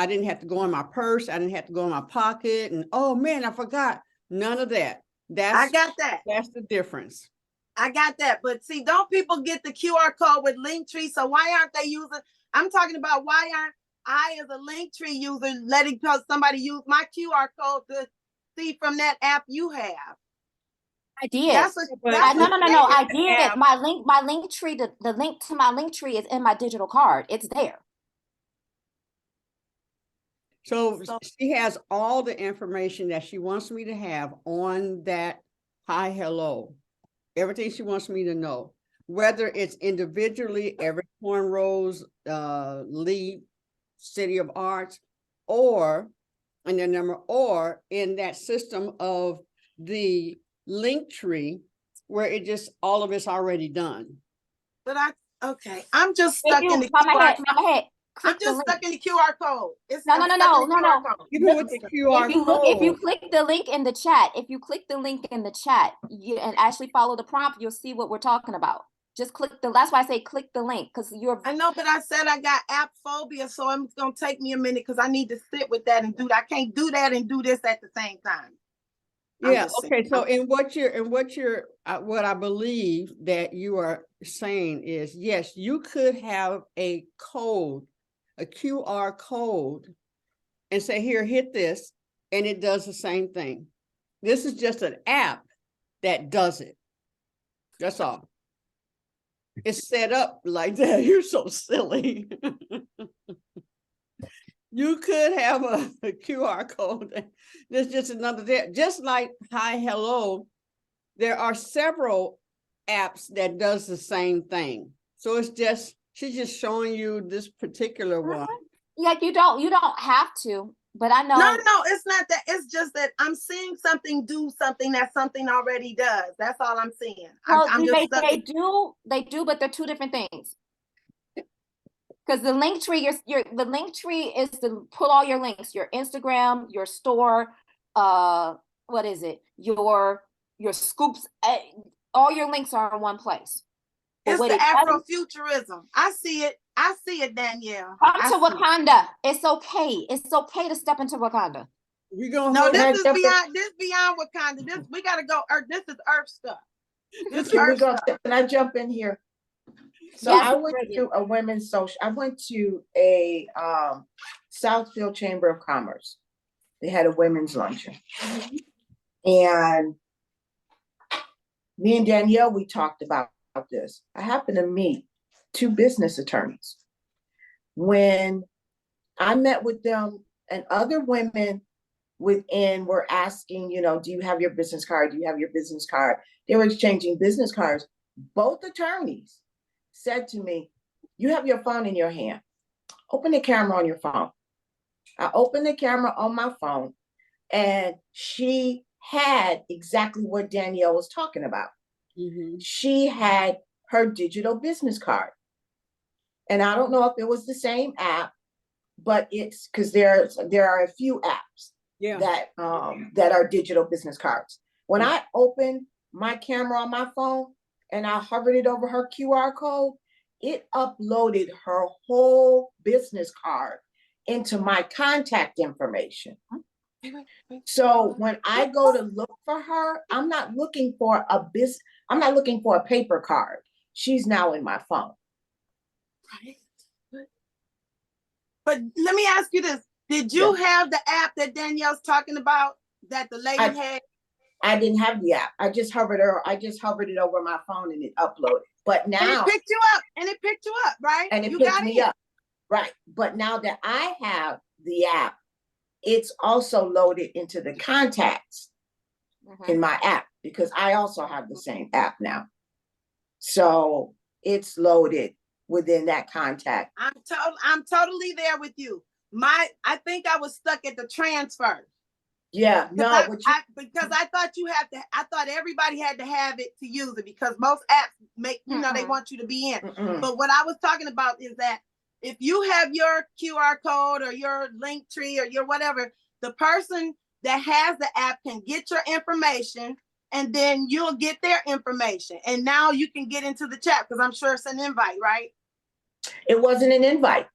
didn't have to go in my purse. I didn't have to go in my pocket. And oh man, I forgot. None of that. I got that. That's the difference. I got that. But see, don't people get the QR code with Linktree? So why aren't they using? I'm talking about why aren't I, as a Linktree user, letting somebody use my QR code to see from that app you have? I did. No. I did. My Linktree, the link to my Linktree is in my digital card. It's there. So she has all the information that she wants me to have on that hi, hello. Everything she wants me to know, whether it's individually, Everett Cornrows, Lee, City of Arts, or in that system of the Linktree, where it just all of it's already done. But I'm just stuck in the QR code. I'm just stuck in the QR code. No. Even with the QR code. If you click the link in the chat, and actually follow the prompt, you'll see what we're talking about. Just that's why I say click the link, because I know, but I said I got app phobia, so it's gonna take me a minute because I need to sit with that and do that. I can't do that and do this at the same time. Yeah, okay. So what I believe that you are saying is, yes, you could have a code, a QR code, and say, here, hit this, and it does the same thing. This is just an app that does it. That's all. It's set up like that. You're so silly. You could have a QR code. There's just another there. Just like hi, hello, there are several apps that does the same thing. So she's just showing you this particular one. Yeah, you don't have to, but I know. No, it's not that. It's just that I'm seeing something do something that something already does. That's all I'm seeing. Well, they do, but they're two different things. Because the Linktree, the Linktree is to pull all your links, your Instagram, your store, what is it? Your scoops, all your links are in one place. It's the Afrofuturism. I see it, Danyelle. Come to Wakanda. It's okay. It's okay to step into Wakanda. This is beyond Wakanda. We gotta go. This is Earth stuff. Can I jump in here? So yes, I went to a women's social. I went to a Southfield Chamber of Commerce. They had a women's luncheon, and me and Danyelle, we talked about this. I happened to meet two business attorneys. When I met with them, and other women within were asking, do you have your business card? Do you have your business card? They were exchanging business cards. Both attorneys said to me, you have your phone in your hand. Open the camera on your phone. I opened the camera on my phone, and she had exactly what Danyelle was talking about. Mm-hmm. She had her digital business card. And I don't know if it was the same app, but it's because there are a few apps that are digital business cards. When I opened my camera on my phone and I hovered it over her QR code, it uploaded her whole business card into my contact information. So when I go to look for her, I'm not looking for I'm not looking for a paper card. She's now in my phone. Right. But let me ask you this. Did you have the app that Danielle's talking about that the lady had? I didn't have the app. I just hovered it over my phone and it uploaded. But now and it picked you up, right? And it you picked me up. Right. But now that I have the app, it's also loaded into the contacts in my app because I also have the same app now. So it's loaded within that contact. I'm totally there with you. I think I was stuck at the transfer. Yeah, no, because I thought everybody had to have it to use it because most apps make, they want you to be in. But what I was talking about is that if you have your QR code or your link tree or your whatever, the person that has the app can get your information and then you'll get their information. And now you can get into the chat because I'm sure it's an invite, right? It wasn't an invite.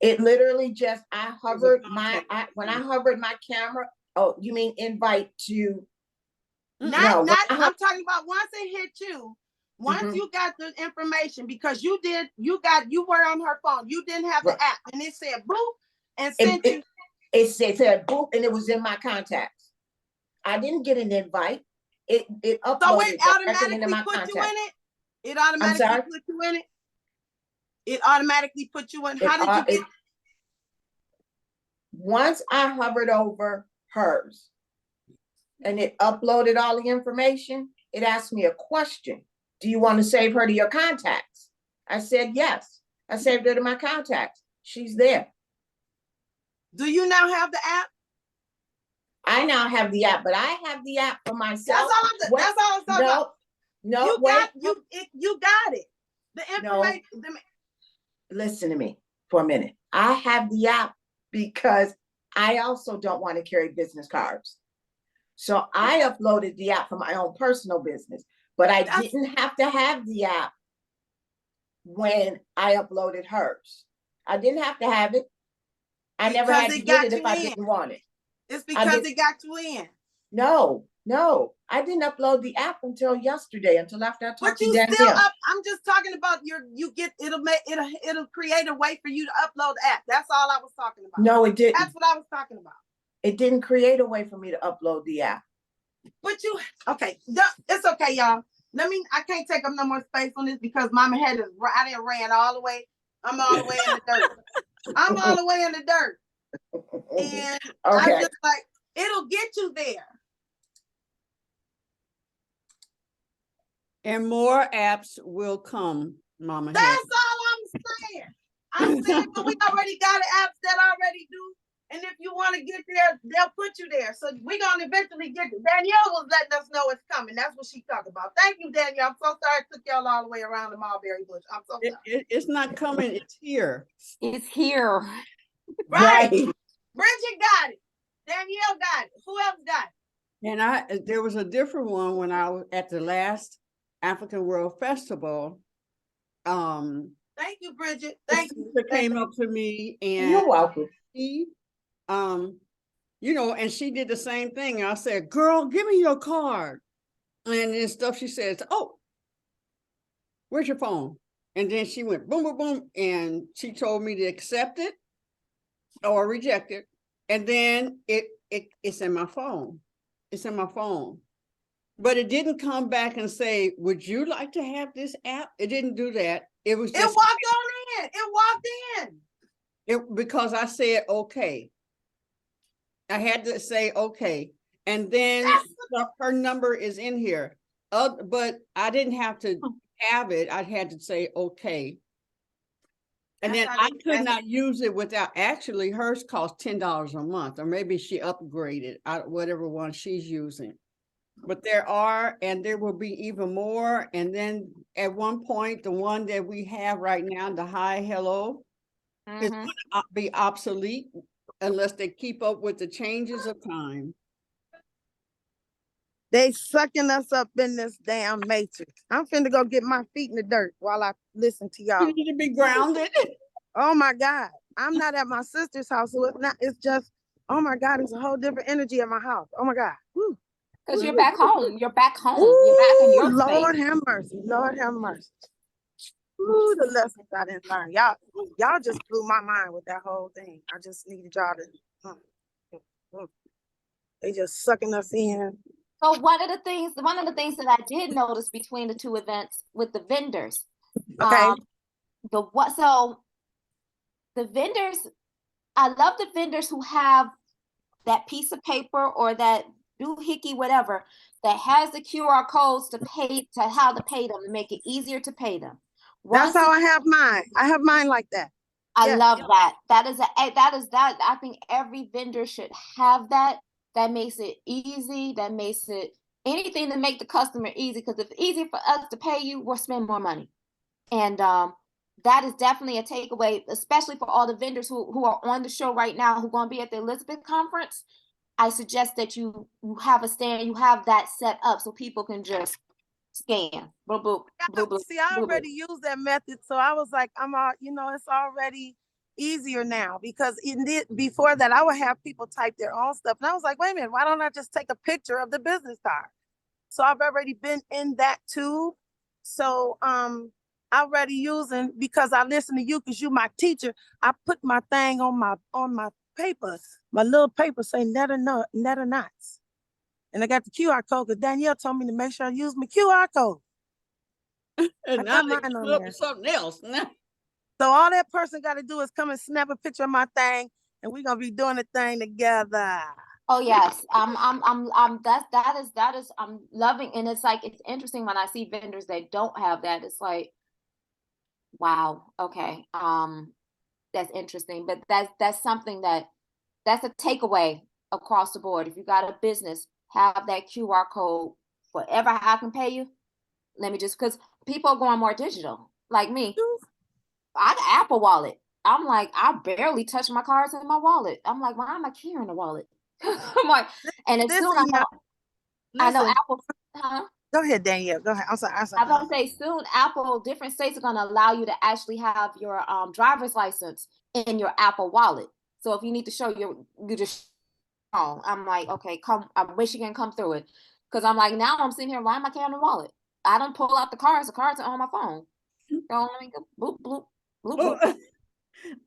It literally just, when I hovered my camera. Oh, you mean invite to? I'm talking about once it hit you, once you got the information, because you were on her phone. You didn't have the app and it said boop and sent you. It said boop and it was in my contacts. I didn't get an invite. It uploaded. So it automatically put you in it? It automatically put you in it? It automatically put you in. How did you get? Once I hovered over hers and it uploaded all the information, it asked me a question. Do you want to save her to your contacts? I said yes. I saved her to my contacts. She's there. Do you now have the app? I now have the app, but I have the app for myself. That's all I'm talking about. No, you got it. The information. No. Listen to me for a minute. I have the app because I also don't want to carry business cards. So I uploaded the app for my own personal business, but I didn't have to have the app when I uploaded hers. I didn't have to have it. I never had to get it if I didn't want it. It's because it got you in. No, I didn't upload the app until yesterday, until after I talked to Danielle. I'm just talking about it'll create a way for you to upload the app. That's all I was talking about. No, it didn't. That's what I was talking about. It didn't create a way for me to upload the app. But it's okay, y'all. I can't take up no more space on this because Mama I didn't ran all the way. I'm all the way in the dirt. I'm all the way in the dirt. And I'm just like, it'll get you there. And more apps will come, Mama. That's all I'm saying. I'm saying but we already got apps that already do. And if you want to get there, they'll put you there. So we're going to eventually get there. Danielle was letting us know it's coming. That's what she talked about. Thank you, Danielle. I'm so sorry I took y'all all the way around the mulberry bush. I'm so sorry. It's not coming. It's here. It's here. Right. Bridget got it. Danielle got it. Who else got it? And there was a different one when I was at the last African World Festival. Thank you, Bridget. Thank you. Came up to me and you're welcome. And she did the same thing. I said, girl, give me your card. And then stuff she says, oh, where's your phone? And then she went boom, boom, boom. And she told me to accept it or reject it. And then it's in my phone. It's in my phone. But it didn't come back and say, would you like to have this app? It didn't do that. It was just, it walked on in. It walked in. Because I said, okay. I had to say, okay. And then her number is in here. But I didn't have to have it. I had to say, okay. And then I could not use it without, actually hers cost $10 a month, or maybe she upgraded whatever one she's using. But there will be even more. And then at one point, the one that we have right now, the Hi Hello, is going to be obsolete unless they keep up with the changes of time. They sucking us up in this damn matrix. I'm finna go get my feet in the dirt while I listen to y'all. You need to be grounded. Oh my God. I'm not at my sister's house, so it's not. It's just, oh my God, it's a whole different energy at my house. Oh my God. Woo. Because you're back home. You're back home. You're back in your Lord space. have mercy. Lord have mercy. Ooh, the lessons I didn't learn. Y'all just blew my mind with that whole thing. I just needed y'all to. They just sucking us in. So one of the things that I did notice between the two events with the vendors, Okay. so the vendors, I love the vendors who have that piece of paper or that doohickey, whatever, that has the QR codes to how to pay them, to make it easier to pay them. That's how I have mine. I have mine like that. I love that. That is I think every vendor should have that. That makes it easy. That makes it anything to make the customer easy. Because if it's easier for us to pay you, we'll spend more money. And that is definitely a takeaway, especially for all the vendors who are on the show right now, who are going to be at the Elizabeth conference. I suggest that you have a stand, you have that set up so people can just scan. Boop, boop, boop, boop, See, I boop, already used that method, so I was like, it's already easier now, because before that I would have people type their own stuff, and I was like, wait a minute, why don't I just take a picture of the business card? So I've already been in that too. So I'm already using, because I listen to you, because you my teacher. I put my thing on my paper, my little paper say net or knots. And I got the QR code because Danyelle told me to make sure I use my QR code. And now they flip something else. So all that person got to do is come and snap a picture of my thing, and we're gonna be doing the thing together. Oh yes, I'm I'm loving, and it's like it's interesting when I see vendors that don't have that. It's like, wow, okay, that's interesting, but that's something that's a takeaway across the board. If you got a business, have that QR code. Whatever I can pay you, let me just, because people are going more digital. Like me, I got Apple Wallet. I'm like, I barely touch my cards in my wallet. I'm like, why am I carrying a wallet? I'm like, and as soon I know Apple. Huh? Go ahead, Danyelle. Go ahead. I'm sorry. I was gonna say soon Apple, different states are gonna allow you to actually have your driver's license in your Apple Wallet. So if you need to show you just I'm like, okay, I wish you can come through it. Because I'm like, now I'm sitting here, why am I carrying a wallet? I don't pull out the cards are on my phone. So let me go bloop, bloop, bloop, bloop.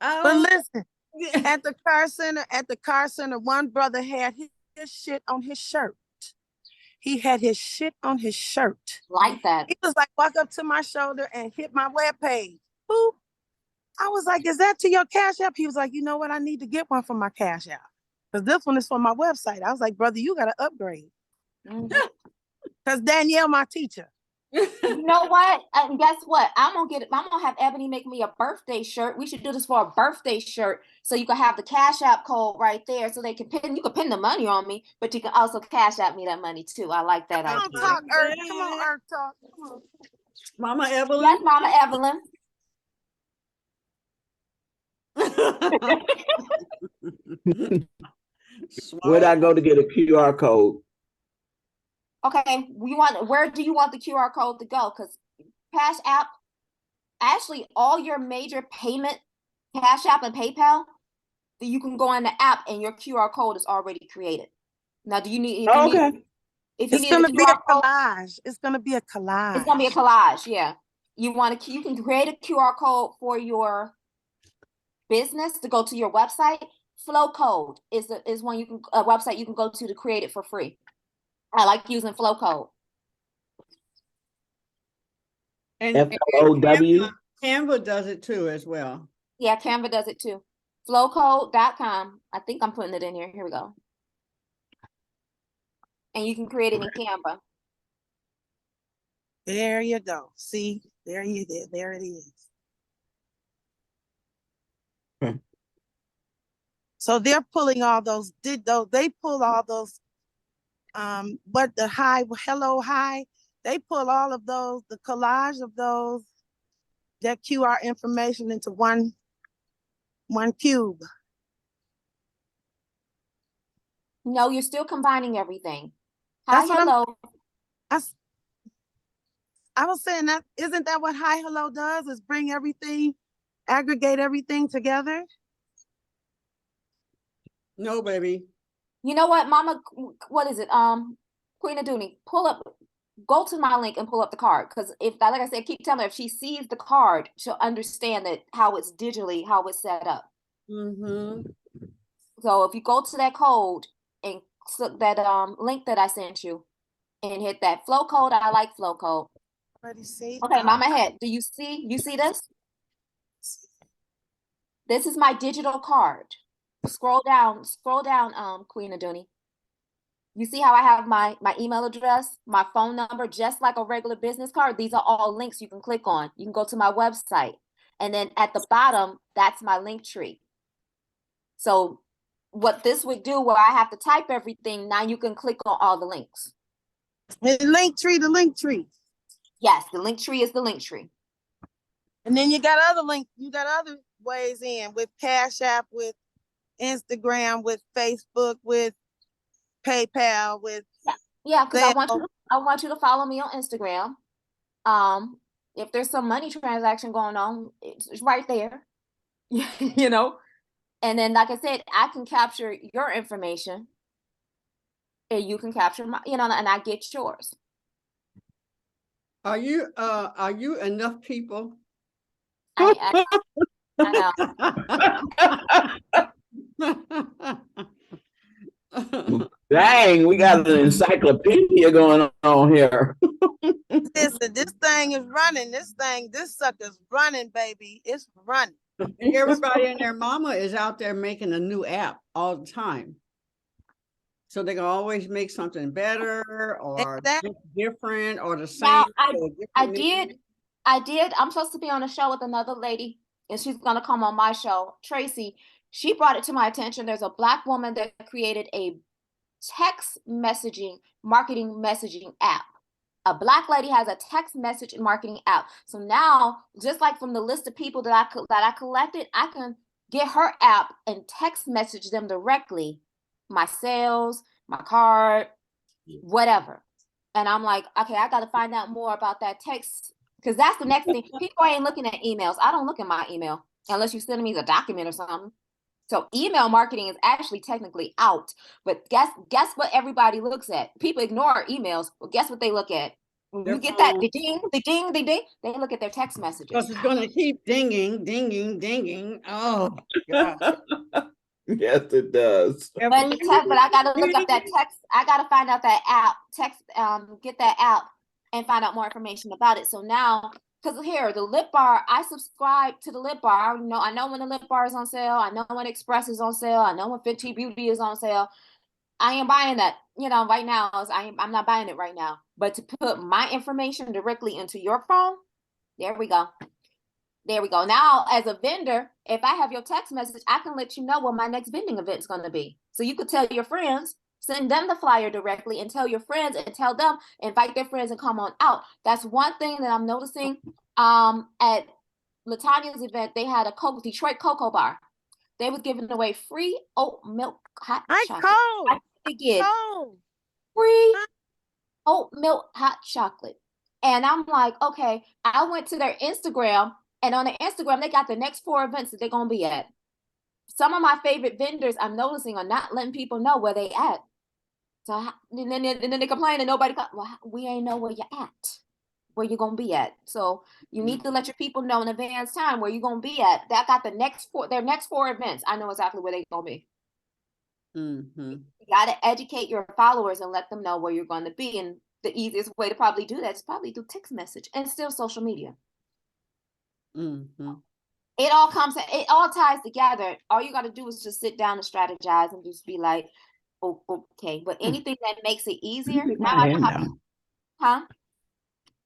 But listen, at the car center, one brother had his shit on his shirt. He had his shit on his shirt. Like that. He was like, walk up to my shoulder and hit my webpage. Boop. I was like, is that to your Cash App? He was like, you know what? I need to get one from my Cash App, because this one is for my website. I was like, brother, you got to upgrade. Because Danyelle, my teacher. You know what? And guess what? I'm gonna have Ebony make me a birthday shirt. We should do this for a birthday shirt, so you can have the Cash App code right there, so you can pin the money on me, but you can also Cash App me that money too. I like that idea. Come on, Earth Talk. Come on. Mama Evelyn. Yes, Mama Evelyn. Where'd I go to get a QR code? Okay, where do you want the QR code to go? Because Cash App, actually, all your major payment, Cash App and PayPal, you can go in the app and your QR code is already created. Now, do you need? It's gonna be a collage. It's gonna be a collage. It's gonna be a collage. Yeah, you can create a QR code for your business to go to your website. Flow Code is one a website you can go to create it for free. I like using Flow Code. And FLOW. Canva does it too as well. Yeah, Canva does it too. Flowcode.com. I think I'm putting it in here. Here we go. And you can create it in Canva. There you go. See, there it is. So they're pulling all those, they pull all those, but the hello, hi, they pull all of those, the collage of those, that QR information into one cube. No, you're still combining everything. Hi, hello. I was saying that, isn't that what hi, hello does, is bring everything, aggregate everything together? No, baby. You know what, Mama? What is it? Queen of Dooney, go to my link and pull up the card. Because if, like I said, keep telling her, if she sees the card, she'll understand that how it's set up. Mm-hmm. So if you go to that code and click that link that I sent you and hit that flow code, I like flow code. Okay, Mama Head, do you see this? This is my digital card. Scroll down, Queen Aduni. You see how I have my email address, my phone number, just like a regular business card. These are all links you can click on. You can go to my website. And then at the bottom, that's my link tree. So what this would do, where I have to type everything, now you can click on all the links. The link tree. Yes, the link tree is the link tree. And then you got other ways in with Cash App, with Instagram, with Facebook, with PayPal, with yeah, because I want you to follow me on Instagram. If there's some money transaction going on, it's right there. You know. And then, like I said, I can capture your information, and you can capture my, and I get yours. Are you enough people? I know. Dang, we got an encyclopedia going on here. Listen, this thing is running. This sucker's running, baby. It's running. And everybody and their mama is out there making a new app all the time. So they can always make something better or different or the same. Now, I did. I'm supposed to be on a show with another lady, and she's going to come on my show. Tracy, she brought it to my attention. There's a Black woman that created a text messaging, marketing messaging app. A Black lady has a text message and marketing app. So now, just like from the list of people that I collected, I can get her app and text message them directly, my sales, my card, whatever. And I'm like, okay, I got to find out more about that text, because that's the next thing. People ain't looking at emails. I don't look at my email unless you send me a document or something. So email marketing is actually technically out, but guess what everybody looks at? People ignore emails, but guess what they look at? When you get that ding, they look at their text messages. Because it's going to keep dinging, dinging, dinging. Oh, God. Yes, it does. But I got to look up that text. I got to find out that app, get that app and find out more information about it. So now, because here, the lip bar, I subscribe to the lip bar. I know when the lip bar is on sale. I know when Express is on sale. I know when 50 Beauty is on sale. I am buying that, right now. I'm not buying it right now. But to put my information directly into your phone, there we go. There we go. Now, as a vendor, if I have your text message, I can let you know what my next vending event is going to be. So you could tell your friends, send them the flyer directly, and tell your friends and tell them, invite their friends and come on out. That's one thing that I'm noticing. At Latanya's event, they had a Detroit Cocoa Bar. They was giving away free oat milk hot chocolate. Free oat milk hot chocolate. And I'm like, okay, I went to their Instagram, and on their Instagram, they got the next 4 events that they're going to be at. Some of my favorite vendors I'm noticing are not letting people know where they at. So and then they complain and nobody, well, we ain't know where you're at, where you're going to be at. So you need to let your people know in advance time where you're going to be at. That got their next 4 events. I know exactly where they're going to be. Mm-hmm. You got to educate your followers and let them know where you're going to be. And the easiest way to probably do that is probably through text message and still social media. Mm-hmm. It all ties together. All you got to do is just sit down and strategize and just be like, oh, okay. But anything that makes it easier. Huh?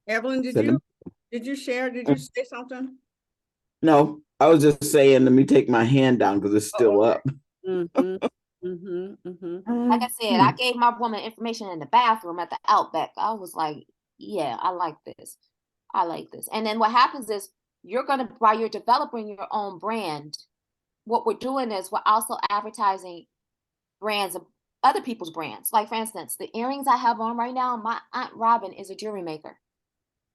Evelyn, did you share? Did you say something? No, I was just saying, let me take my hand down because it's still up. Mm-hmm. Mm-hmm. Mm-hmm. Like I said, I gave my woman information in the bathroom at the Outback. I was like, yeah, I like this. And then what happens is while you're developing your own brand, what we're doing is we're also advertising brands of other people's brands. Like, for instance, the earrings I have on right now, my Aunt Robin is a jewelry maker.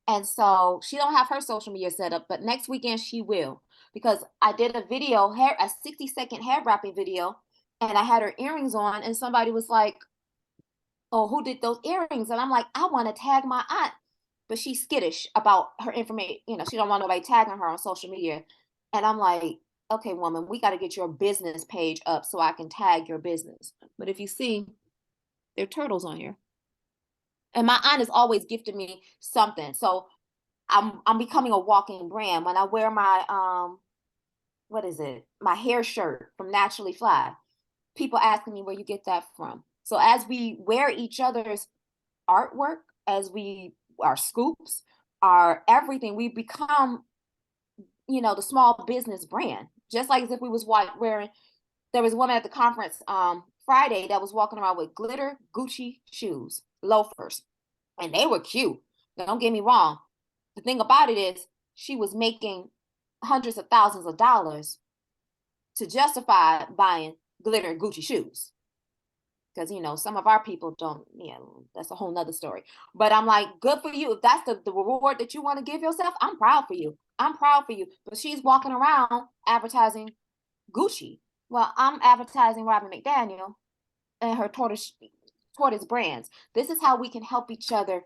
And so she don't have her social media set up, but next weekend she will, because I did a video, a 60-second hair wrapping video, and I had her earrings on, and somebody was like, oh, who did those earrings? And I'm like, I want to tag my aunt, but she's skittish about her information. You know, she don't want nobody tagging her on social media. And I'm like, okay, woman, we got to get your business page up so I can tag your business. But if you see, there are turtles on here. And my aunt has always gifted me something. So I'm becoming a walking brand. When I wear my what is it? My hair shirt from Naturally Fly, people asking me where you get that from. So as we wear each other's artwork, as we our scoops, our everything, we become, you know, the small business brand. Just like as if we was wearing. There was a woman at the conference Friday that was walking around with glitter Gucci shoes, loafers, and they were cute. Now, don't get me wrong. The thing about it is she was making hundreds of thousands of dollars to justify buying glitter Gucci shoes. Because, you know, some of our people don't, you know, that's a whole nother story. But I'm like, good for you. If that's the reward that you want to give yourself, I'm proud for you. I'm proud for you. But she's walking around advertising Gucci. Well, I'm advertising Robin McDaniel and her tortoise brands. This is how we can help each other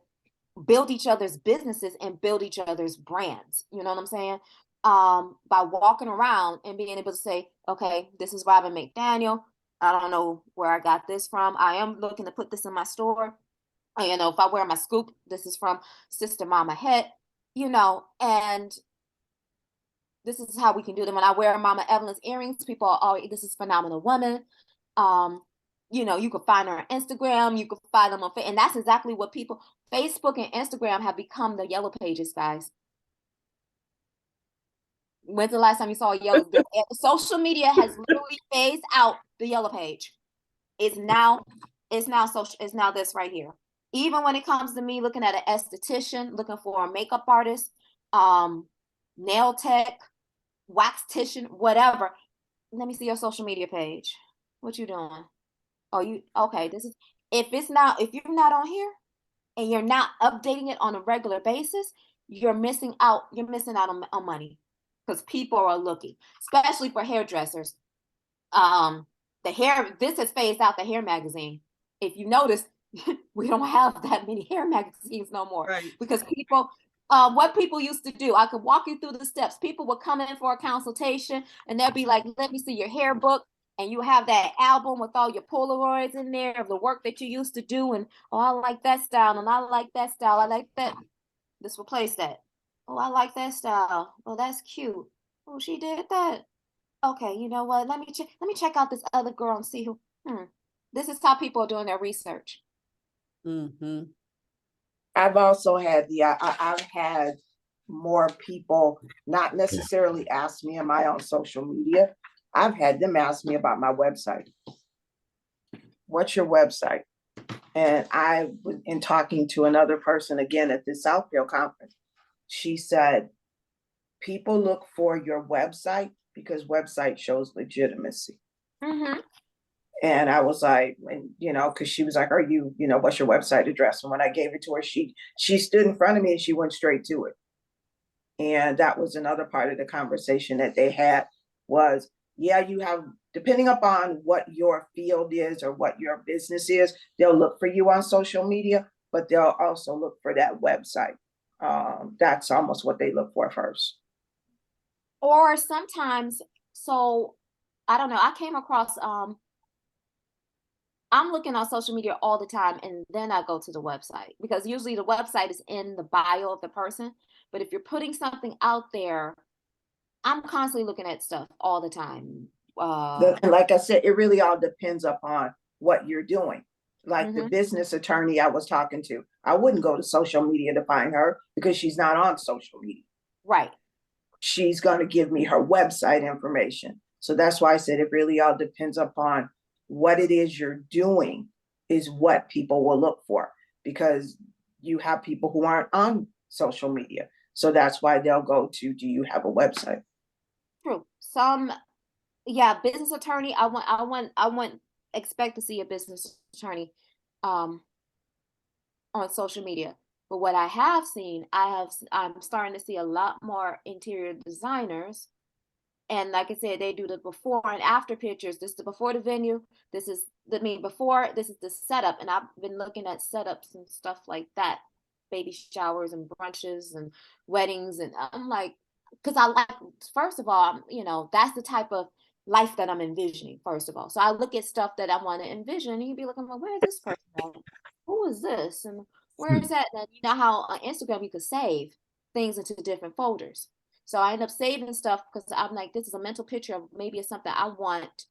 build each other's businesses and build each other's brands. You know what I'm saying? By walking around and being able to say, okay, this is Robin McDaniel. I don't know where I got this from. I am looking to put this in my store. You know, if I wear my scoop, this is from Sister Mama Het, you know, and this is how we can do them. When I wear Mama Evelyn's earrings, people are, oh, this is Phenomenal Woman. You know, you can find her on Instagram, you can find them on Facebook, and that's exactly what people, Facebook and Instagram have become the yellow pages, guys. When's the last time you saw a yellow? Social media has literally phased out the yellow page. It's now social. It's now this right here. Even when it comes to me looking at an esthetician, looking for a makeup artist, nail tech, wax tician, whatever. Let me see your social media page. What you doing? Oh, you okay? This is if you're not on here and you're not updating it on a regular basis, you're missing out. You're missing out on money because people are looking, especially for hairdressers. This has phased out the hair magazine. If you notice, we don't have that many hair magazines no more. Right. Because people, what people used to do, I could walk you through the steps. People would come in for a consultation and they'll be like, let me see your hair book. And you have that album with all your Polaroids in there of the work that you used to do. And, oh, I like that style. And I like that style. I like that. Let's replace that. Oh, I like that style. Oh, that's cute. Oh, she did that. Okay, you know what? Let me check out this other girl and see who. This is how people are doing their research. Mm-hmm. I've also had I've had more people not necessarily ask me, am I on social media? I've had them ask me about my website. What's your website? And I was in talking to another person again at the Southfield conference. She said, people look for your website because website shows legitimacy. Mm-hmm. And I was like, you know, because she was like, what's your website address? And when I gave it to her, she stood in front of me and she went straight to it. And that was another part of the conversation that they had was, yeah, you have, depending upon what your field is or what your business is, they'll look for you on social media, but they'll also look for that website. That's almost what they look for first. Or sometimes, so I don't know, I came across, I'm looking on social media all the time and then I go to the website because usually the website is in the bio of the person. But if you're putting something out there, I'm constantly looking at stuff all the time. Like I said, it really all depends upon what you're doing. Like the business attorney I was talking to, I wouldn't go to social media to find her because she's not on social media. Right. She's going to give me her website information. So that's why I said it really all depends upon what it is you're doing is what people will look for, because you have people who aren't on social media. So that's why they'll go to, do you have a website? True. Business attorney. I want expect to see a business attorney on social media. But what I have seen, I'm starting to see a lot more interior designers And like I said, they do the before and after pictures. This is the before the venue. This is before, this is the setup. And I've been looking at setups and stuff like that, baby showers and brunches and weddings. And I'm like, because I like, first of all, you know, that's the type of life that I'm envisioning, first of all. So I look at stuff that I want to envision, and you'd be looking, well, where is this person at? Who is this? And where is that? And you know how on Instagram you could save things into different folders. So I end up saving stuff because I'm like, this is a mental picture of maybe it's something I want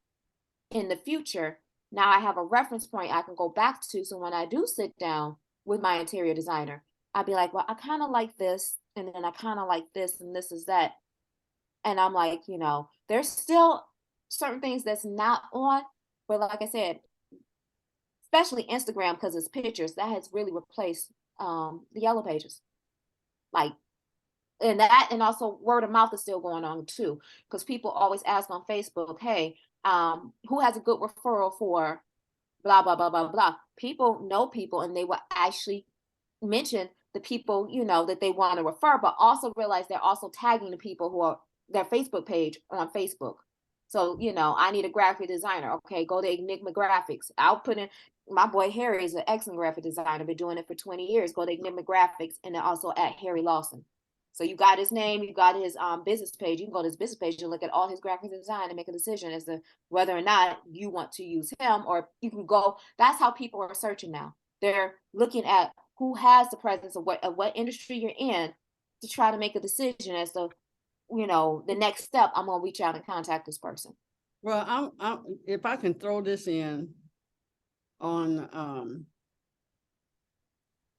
in the future. Now I have a reference point I can go back to. So when I do sit down with my interior designer, I'd be like, well, I kind of like this, and then I kind of like this, and this is that. And I'm like, you know, there's still certain things that's not on, but like I said, especially Instagram, because it's pictures, that has really replaced the yellow pages. Like, and that, and also word of mouth is still going on too, because people always ask on Facebook, hey, who has a good referral for blah blah blah blah blah. People know people, and they will actually mention the people, you know, that they want to refer, but also realize they're also tagging the people who are their Facebook page on Facebook. So, you know, I need a graphic designer. Okay, go to Enigma Graphics. I'll put in, my boy Harry is an excellent graphic designer, been doing it for 20 years. Go to Enigma Graphics, and then also at Harry Lawson. So you got his name, you got his business page. You can go to his business page and look at all his graphic design and make a decision as to whether or not you want to use him, or you can go. That's how people are searching now. They're looking at who has the presence of what industry you're in to try to make a decision as to, you know, the next step. I'm gonna reach out and contact this person. Well, I'm if I can throw this in on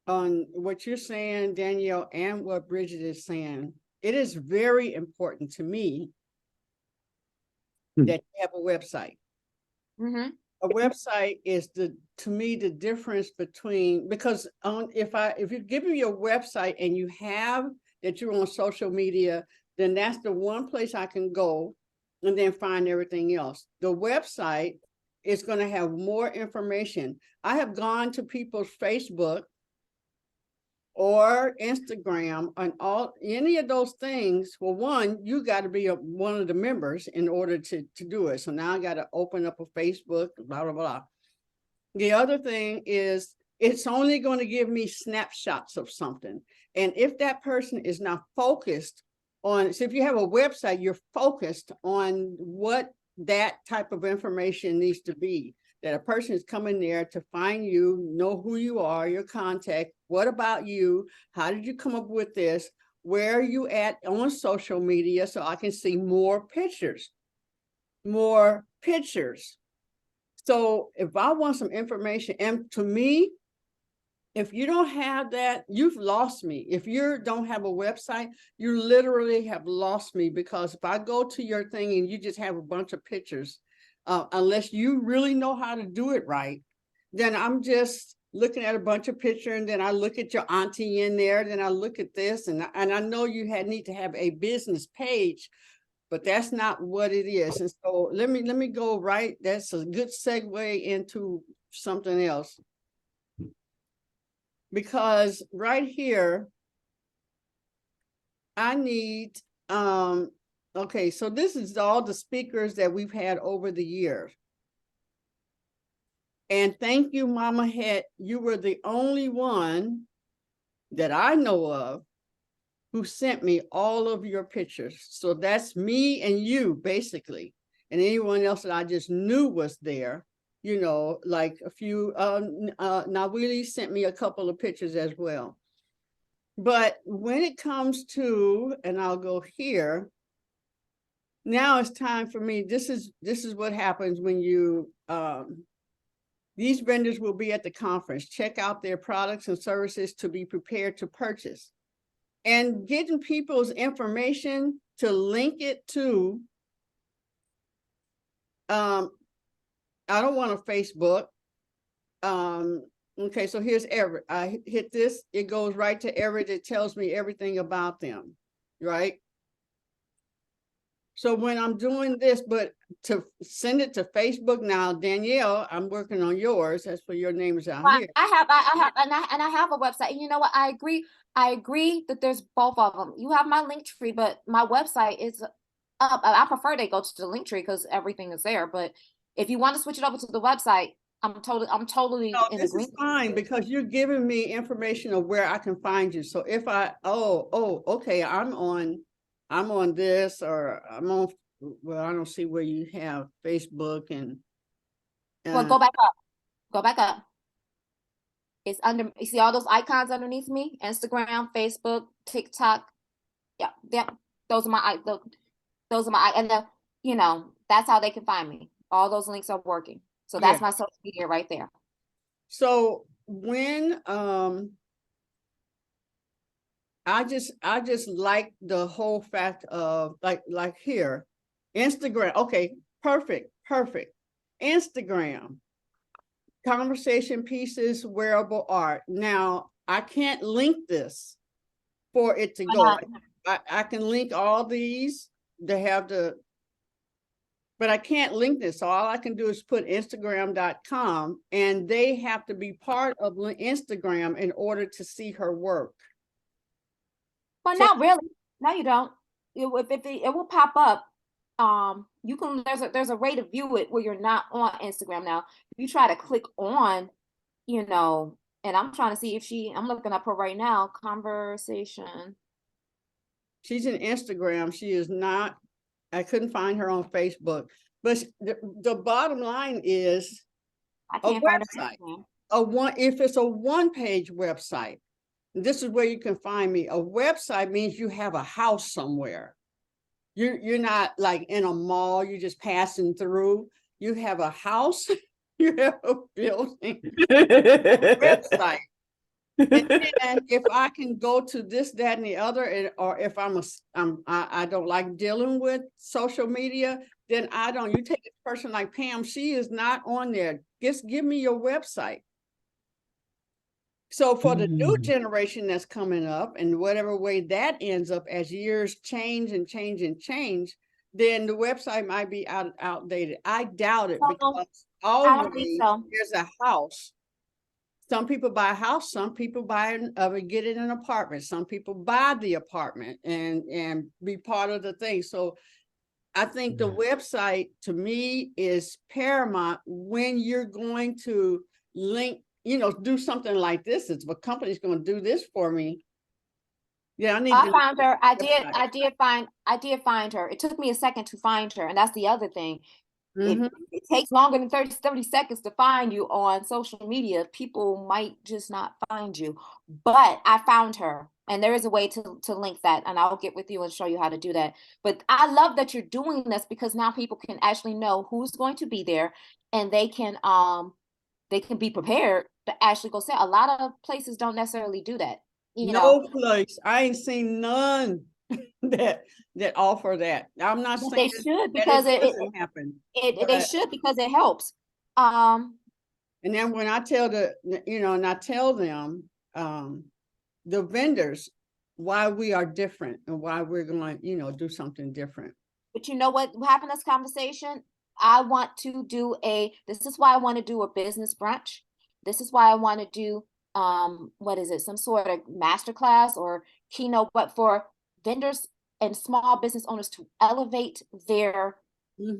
what you're saying, Danyelle, and what Bridget is saying, it is very important to me that you have a website. Mm-hmm. A website is to me the difference between, because if you're giving your website and you have that you're on social media, then that's the one place I can go and then find everything else. The website is going to have more information. I have gone to people's Facebook or Instagram and any of those things. Well, one, you got to be one of the members in order to do it. So now I got to open up a Facebook, blah, blah, blah. The other thing is it's only going to give me snapshots of something. And if that person is not focused on, so if you have a website, you're focused on what that type of information needs to be. That a person is coming there to find you, know who you are, your contact, what about you, how did you come up with this, where are you at on social media, so I can see more pictures. So if I want some information, and to me, if you don't have that, you've lost me. If you don't have a website, you literally have lost me, because if I go to your thing and you just have a bunch of pictures, unless you really know how to do it right, then I'm just looking at a bunch of pictures, and then I look at your auntie in there, then I look at this, and I know you need to have a business page, but that's not what it is. And so let me go right. That's a good segue into something else. Because right here, I need, okay, so this is all the speakers that we've had over the years. And thank you, Mama Het. You were the only one that I know of who sent me all of your pictures. So that's me and you, basically. And anyone else that I just knew was there, you know, like a few, Nawili sent me a couple of pictures as well. But when it comes to, and I'll go here, now it's time for me. This is what happens when you, these vendors will be at the conference. Check out their products and services to be prepared to purchase. And getting people's information to link it to, I don't want a Facebook. Okay, so here's Everett. I hit this, it goes right to Everett. It tells me everything about them, right? So when I'm doing this, but to send it to Facebook now, Danyelle, I'm working on yours. That's what your name is out here. I have a website. And you know what? I agree that there's both of them. You have my link tree, but my website is up. I prefer they go to the link tree because everything is there. But if you want to switch it over to the website, I'm totally No, in this is agreement. fine because you're giving me information of where I can find you. So if okay, I'm on this, or I'm on, well, I don't see where you have Facebook and Well, go back up. Go back up. It's under, you see all those icons underneath me? Instagram, Facebook, TikTok. Yeah. Those are my, and that's how they can find me. All those links are working. So that's my social media right there. So when I just like the whole fact of like here, Instagram. Okay, perfect. Instagram, conversation pieces, wearable art. Now I can't link this for it to go. I can link all these. They have but I can't link this. So all I can do is put Instagram.com, and they have to be part of Instagram in order to see her work. Well, not really. No, you don't. It will pop up. You can, there's a way to view it where you're not on Instagram now. If you try to click on, and I'm trying to see if I'm looking up her right now, conversation. She's in Instagram. She is not, I couldn't find her on Facebook. But the bottom line is I can't find her. If it's a one-page website, this is where you can find me. A website means you have a house somewhere. You're not like in a mall, you're just passing through. You have a house, you have a building, website. And then if I can go to this, that, and the other, or if I don't like dealing with social media, then I don't. You take a person like Pam, she is not on there. Just give me your website. So for the new generation that's coming up, and whatever way that ends up as years change, then the website might be outdated. I doubt it, because always there's a house. Some people buy a house, some people get in an apartment, some people buy the apartment and be part of the thing. So I think the website to me is paramount when you're going to link, do something like this. It's a company's going to do this for me. Yeah, I found her. I did find her. It took me a second to find her, and that's the other thing. It takes longer than 30 seconds to find you on social media. People might just not find you, but I found her, and there is a way to link that, and I'll get with you and show you how to do that. But I love that you're doing this, because now people can actually know who's going to be there, and they can be prepared to actually go say. A lot of places don't necessarily do that. No place. I ain't seen none that offer that. I'm not saying they should, because it doesn't happen. They should, because it helps. And then when I tell them, the vendors, why we are different and why we're going to, do something different. But you know what happened in this conversation? I want to do this is why I want to do a business brunch. This is why I want to do, some sort of masterclass or keynote, but for vendors and small business owners to elevate their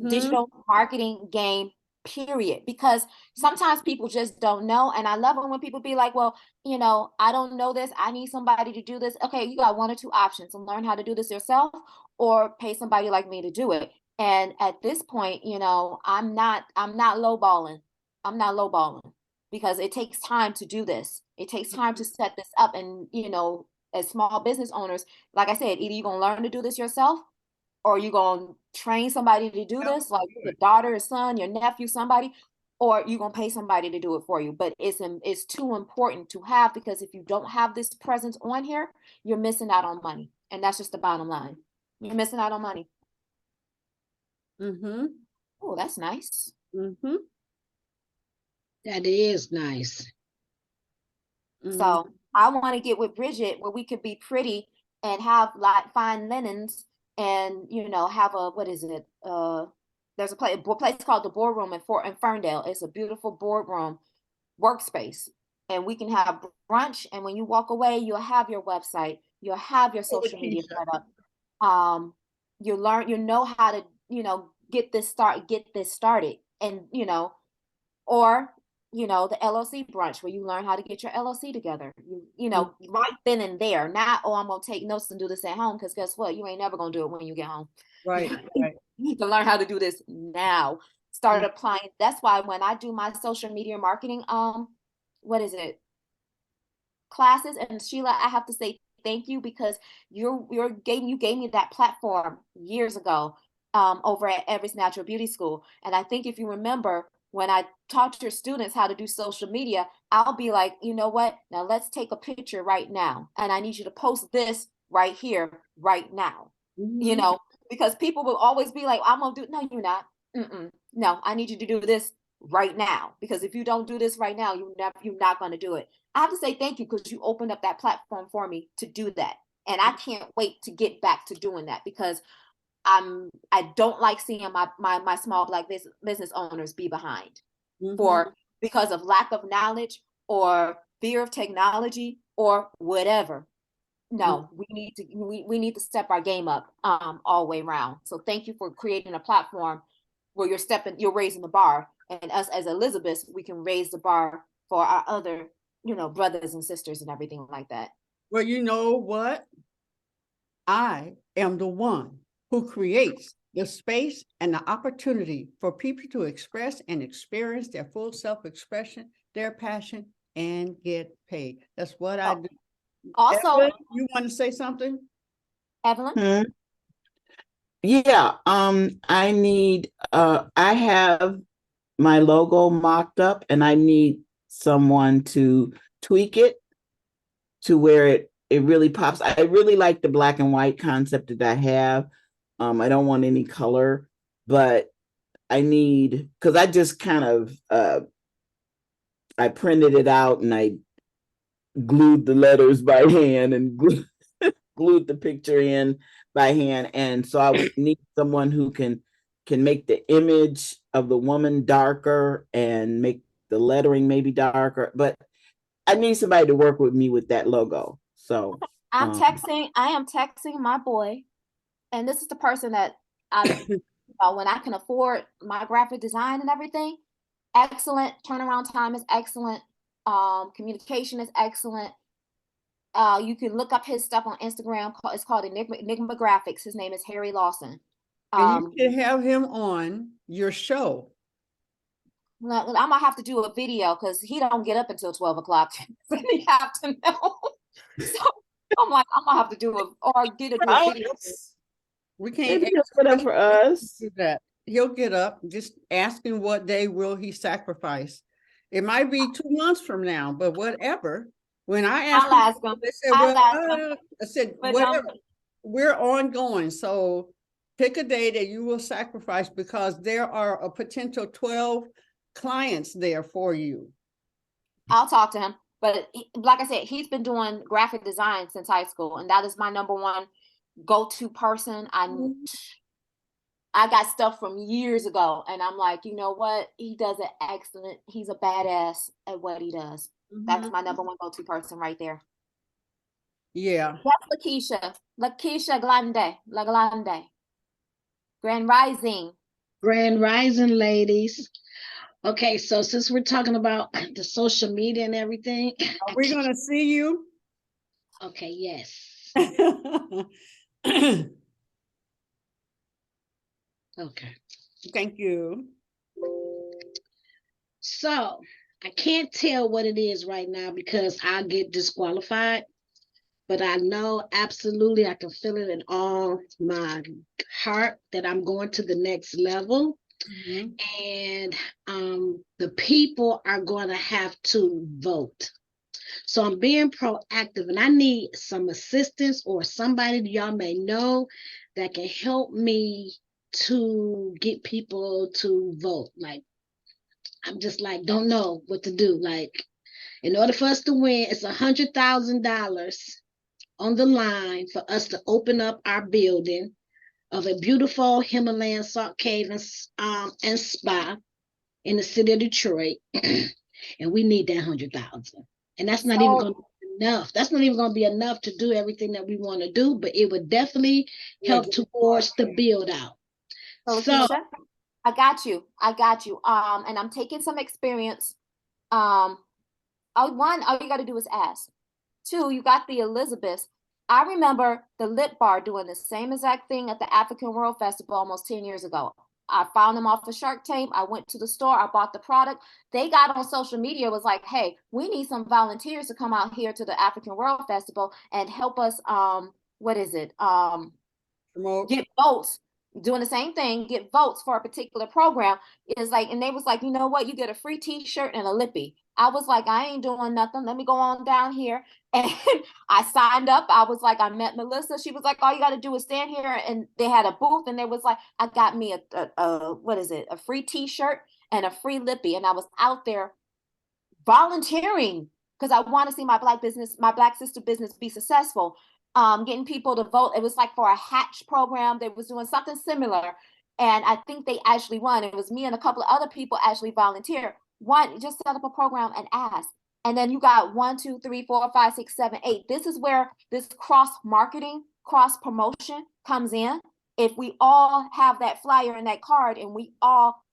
digital marketing game, period. Because sometimes people just don't know. And I love it when people be like, well, I don't know this. I need somebody to do this. Okay, you got one or two options: and learn how to do this yourself, or pay somebody like me to do it. And at this point, I'm not lowballing. I'm not lowballing, because it takes time to do this. It takes time to set this up. And, as small business owners, like I said, either you're going to learn to do this yourself, or you're going to train somebody to do this, like your daughter, your son, your nephew, somebody, or you're going to pay somebody to do it for you. But it's too important to have, because if you don't have this presence on here, you're missing out on money. And that's just the bottom line. You're missing out on money. Oh, that's nice. That is nice. So I want to get with Bridget where we could be pretty and have like fine linens, and have a, what is it? There's a place called the Boardroom in Ferndale. It's a beautiful boardroom workspace, and we can have brunch. And when you walk away, you'll have your website, you'll have your social media set up. you learn, you know how to, get this started, and or the LLC brunch where you learn how to get your LLC together. Right then and there. Not, oh, I'm gonna take notes and do this at home, because guess what? You ain't never gonna do it when you get home. Right. You need to learn how to do this now. Start applying. That's why when I do my social media marketing, what is it? Classes, and Sheila, I have to say thank you, because you gave me that platform years ago, over at Everett's Natural Beauty School. And I think if you remember, when I taught your students how to do social media, I'll be like, you know what? Now let's take a picture right now, and I need you to post this right here, right now. Because people will always be like, I'm gonna do. No, you're not. No, I need you to do this right now, because if you don't do this right now, you're not going to do it. I have to say thank you, because you opened up that platform for me to do that, and I can't wait to get back to doing that, because I don't like seeing my small Black business owners be behind because of lack of knowledge or fear of technology or whatever. No, we need to step our game up all the way around. So thank you for creating a platform where you're raising the bar, and us as Elizabeth, we can raise the bar for our other, brothers and sisters and everything like that. Well, you know what? I am the one who creates the space and the opportunity for people to express and experience their full self-expression, their passion, and get paid. That's what I do. Also, Evelyn, you want to say something? Evelyn? Yeah, I have my logo mocked up, and I need someone to tweak it to where it really pops. I really like the black and white concept that I have. I don't want any color, but I need, because I just kind of I printed it out and I glued the letters by hand and glued the picture in by hand. And so I would need someone who can make the image of the woman darker and make the lettering maybe darker, but I need somebody to work with me with that logo. So I am texting my boy, and this is the person that when I can afford my graphic design and everything, excellent turnaround time is excellent. Communication is excellent. You can look up his stuff on Instagram. It's called Enigma Graphics. His name is Harry Lawson. And you can have him on your show. I'm gonna have to do a video, because he don't get up until 12 o'clock in the afternoon. So I'm like, I'm gonna have to do a video. We can't put up for us. Do that. He'll get up. Just asking what day will he sacrifice. It might be 2 months from now, but whatever. When I asked him, they said, I said, whatever. We're ongoing. So pick a day that you will sacrifice, because there are a potential 12 clients there for you. I'll talk to him. But like I said, he's been doing graphic design since high school, and that is my number one go-to person. I got stuff from years ago, and I'm like, you know what? He does it excellent. He's a badass at what he does. That's my number one go-to person right there. Yeah. That's Lakeisha Glande. La Glande. Grand Rising. Grand Rising, ladies. Okay, so since we're talking about the social media and everything. Are we going to see you? Okay, yes. Okay. Thank you. So I can't tell what it is right now, because I'll get disqualified, but I know absolutely, I can feel it in all my heart that I'm going to the next level. And the people are going to have to vote. So I'm being proactive, and I need some assistance or somebody that y'all may know that can help me to get people to vote. Like, I'm just like, don't know what to do. Like, in order for us to win, it's $100,000 on the line for us to open up our building of a beautiful Himalayan salt cave and spa in the city of Detroit. And we need that $100,000. And that's not even going to be enough. That's not even going to be enough to do everything that we want to do, but it would definitely help towards the build out. So, So Keisha, I got you. I got you. And I'm taking some experience. One, all you got to do is ask. Two, you got the Elizabeth. I remember the Lip Bar doing the same exact thing at the African World Festival almost 10 years ago. I found them off of Shark Tank. I went to the store. I bought the product. They got on social media, was like, hey, we need some volunteers to come out here to the African World Festival and help us, what is it? Get votes, doing the same thing, get votes for a particular program. Is like, and they was like, you know what, you get a free t-shirt and a lippy. I was like, I ain't doing nothing, let me go on down here. And I signed up. I was like, I met Melissa. She was like, all you got to do is stand here. And they had a booth, and they was like, I got me a what is it, a free t-shirt and a free lippy. And I was out there volunteering because I want to see my Black sister business be successful. Getting people to vote. It was like for a hatch program. They was doing something similar. And I think they actually won. It was me and a couple of other people actually volunteered. One, just set up a program and ask. And then you got 1, 2, 3, 4, 5, 6, 7, 8. This is where this cross marketing, cross promotion comes in. If we all have that flyer and that card, and we all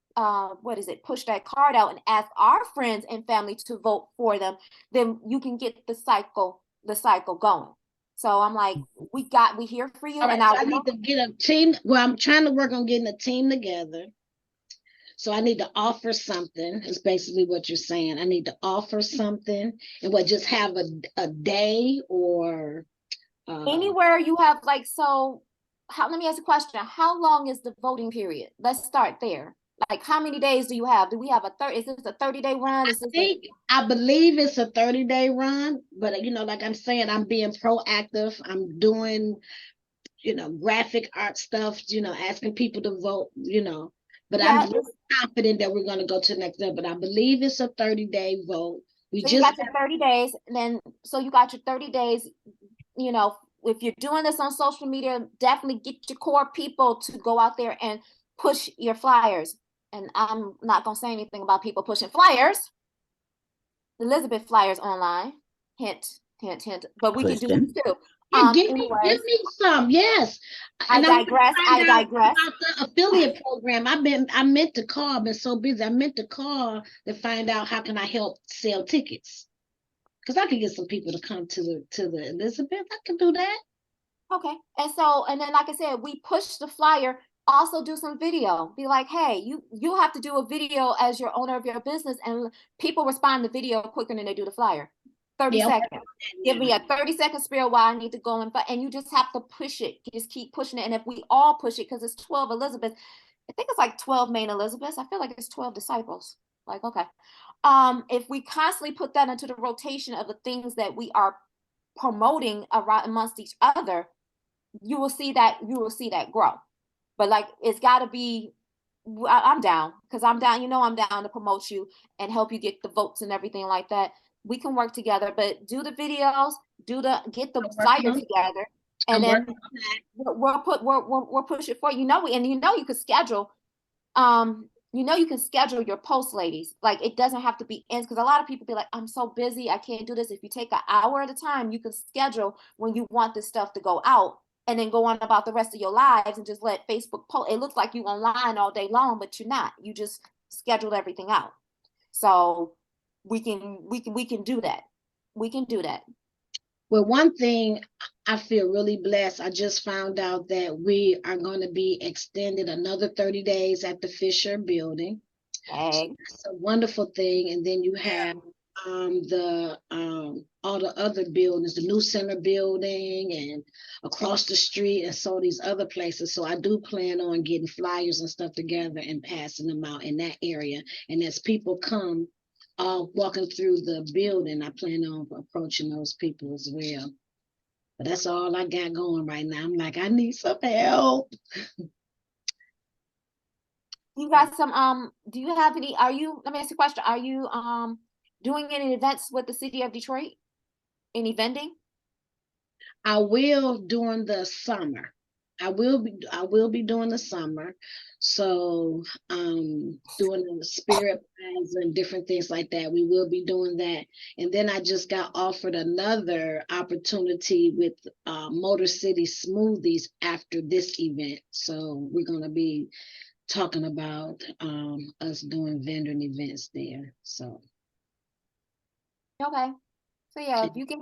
push that card out and ask our friends and family to vote for them, then you can get the cycle going. So I'm like, we here for you. right, And so I need to get a team. Well, I'm trying to work on getting a team together. So I need to offer something, is basically what you're saying. I need to offer something, and just have a day or anywhere you have like, so let me ask a question. How long is the voting period? Let's start there. Like, how many days do you have? Do we have is this a 30-day run? I believe it's a 30-day run, but like I'm saying, I'm being proactive. I'm doing, graphic art stuff, asking people to vote, but I'm really confident that we're going to go to the next level. But I believe it's a 30-day vote. You got your 30 days, and then you got your 30 days, if you're doing this on social media, definitely get your core people to go out there and push your flyers. And I'm not going to say anything about people pushing flyers. Elizabeth flyers online. Hint, hint, hint. But we can do this too. Give me some, yes. And I digress. About the affiliate program. I meant to call. I've been so busy. I meant to call to find out how can I help sell tickets. Because I could get some people to come to the Elizabeth. I can do that. Okay. And then like I said, we push the flyer. Also do some video. Be like, hey, you have to do a video as your owner of your business, and people respond to video quicker than they do the flyer. 30 seconds. Give me a 30-second spiel while I need to go and you just have to push it. You just keep pushing it. And if we all push it, because it's 12 Elizabeth, I think it's like 12 main Elizabeths. I feel like it's 12 disciples. Like, okay. If we constantly put that into the rotation of the things that we are promoting around amongst each other, you will see that grow. But like, it's got to be, I'm down, because I'm down, I'm down to promote you and help you get the votes and everything like that. We can work together, but do the videos, get the flyer together, and then we'll push it for you. You could schedule, you can schedule your post, ladies. Like, it doesn't have to be ends, because a lot of people be like, I'm so busy, I can't do this. If you take an hour at a time, you can schedule when you want this stuff to go out, and then go on about the rest of your lives and just let Facebook post. It looks like you online all day long, but you're not. You just scheduled everything out. So we can do that. We can do that. Well, one thing, I feel really blessed. I just found out that we are going to be extended another 30 days at the Fisher building. Okay. It's a wonderful thing. And then you have all the other buildings, the new center building and across the street, and so these other places. So I do plan on getting flyers and stuff together and passing them out in that area. And as people come walking through the building, I plan on approaching those people as well. But that's all I got going right now. I'm like, I need some help. You got some, do you have any, let me ask you a question. Are you doing any events with the city of Detroit? Any vending? I will during the summer. I will be doing the summer. So doing the spirit bags and different things like that. We will be doing that. And then I just got offered another opportunity with Motor City Smoothies after this event. So we're gonna be talking about us doing vending events there. So Okay. So yeah, if you get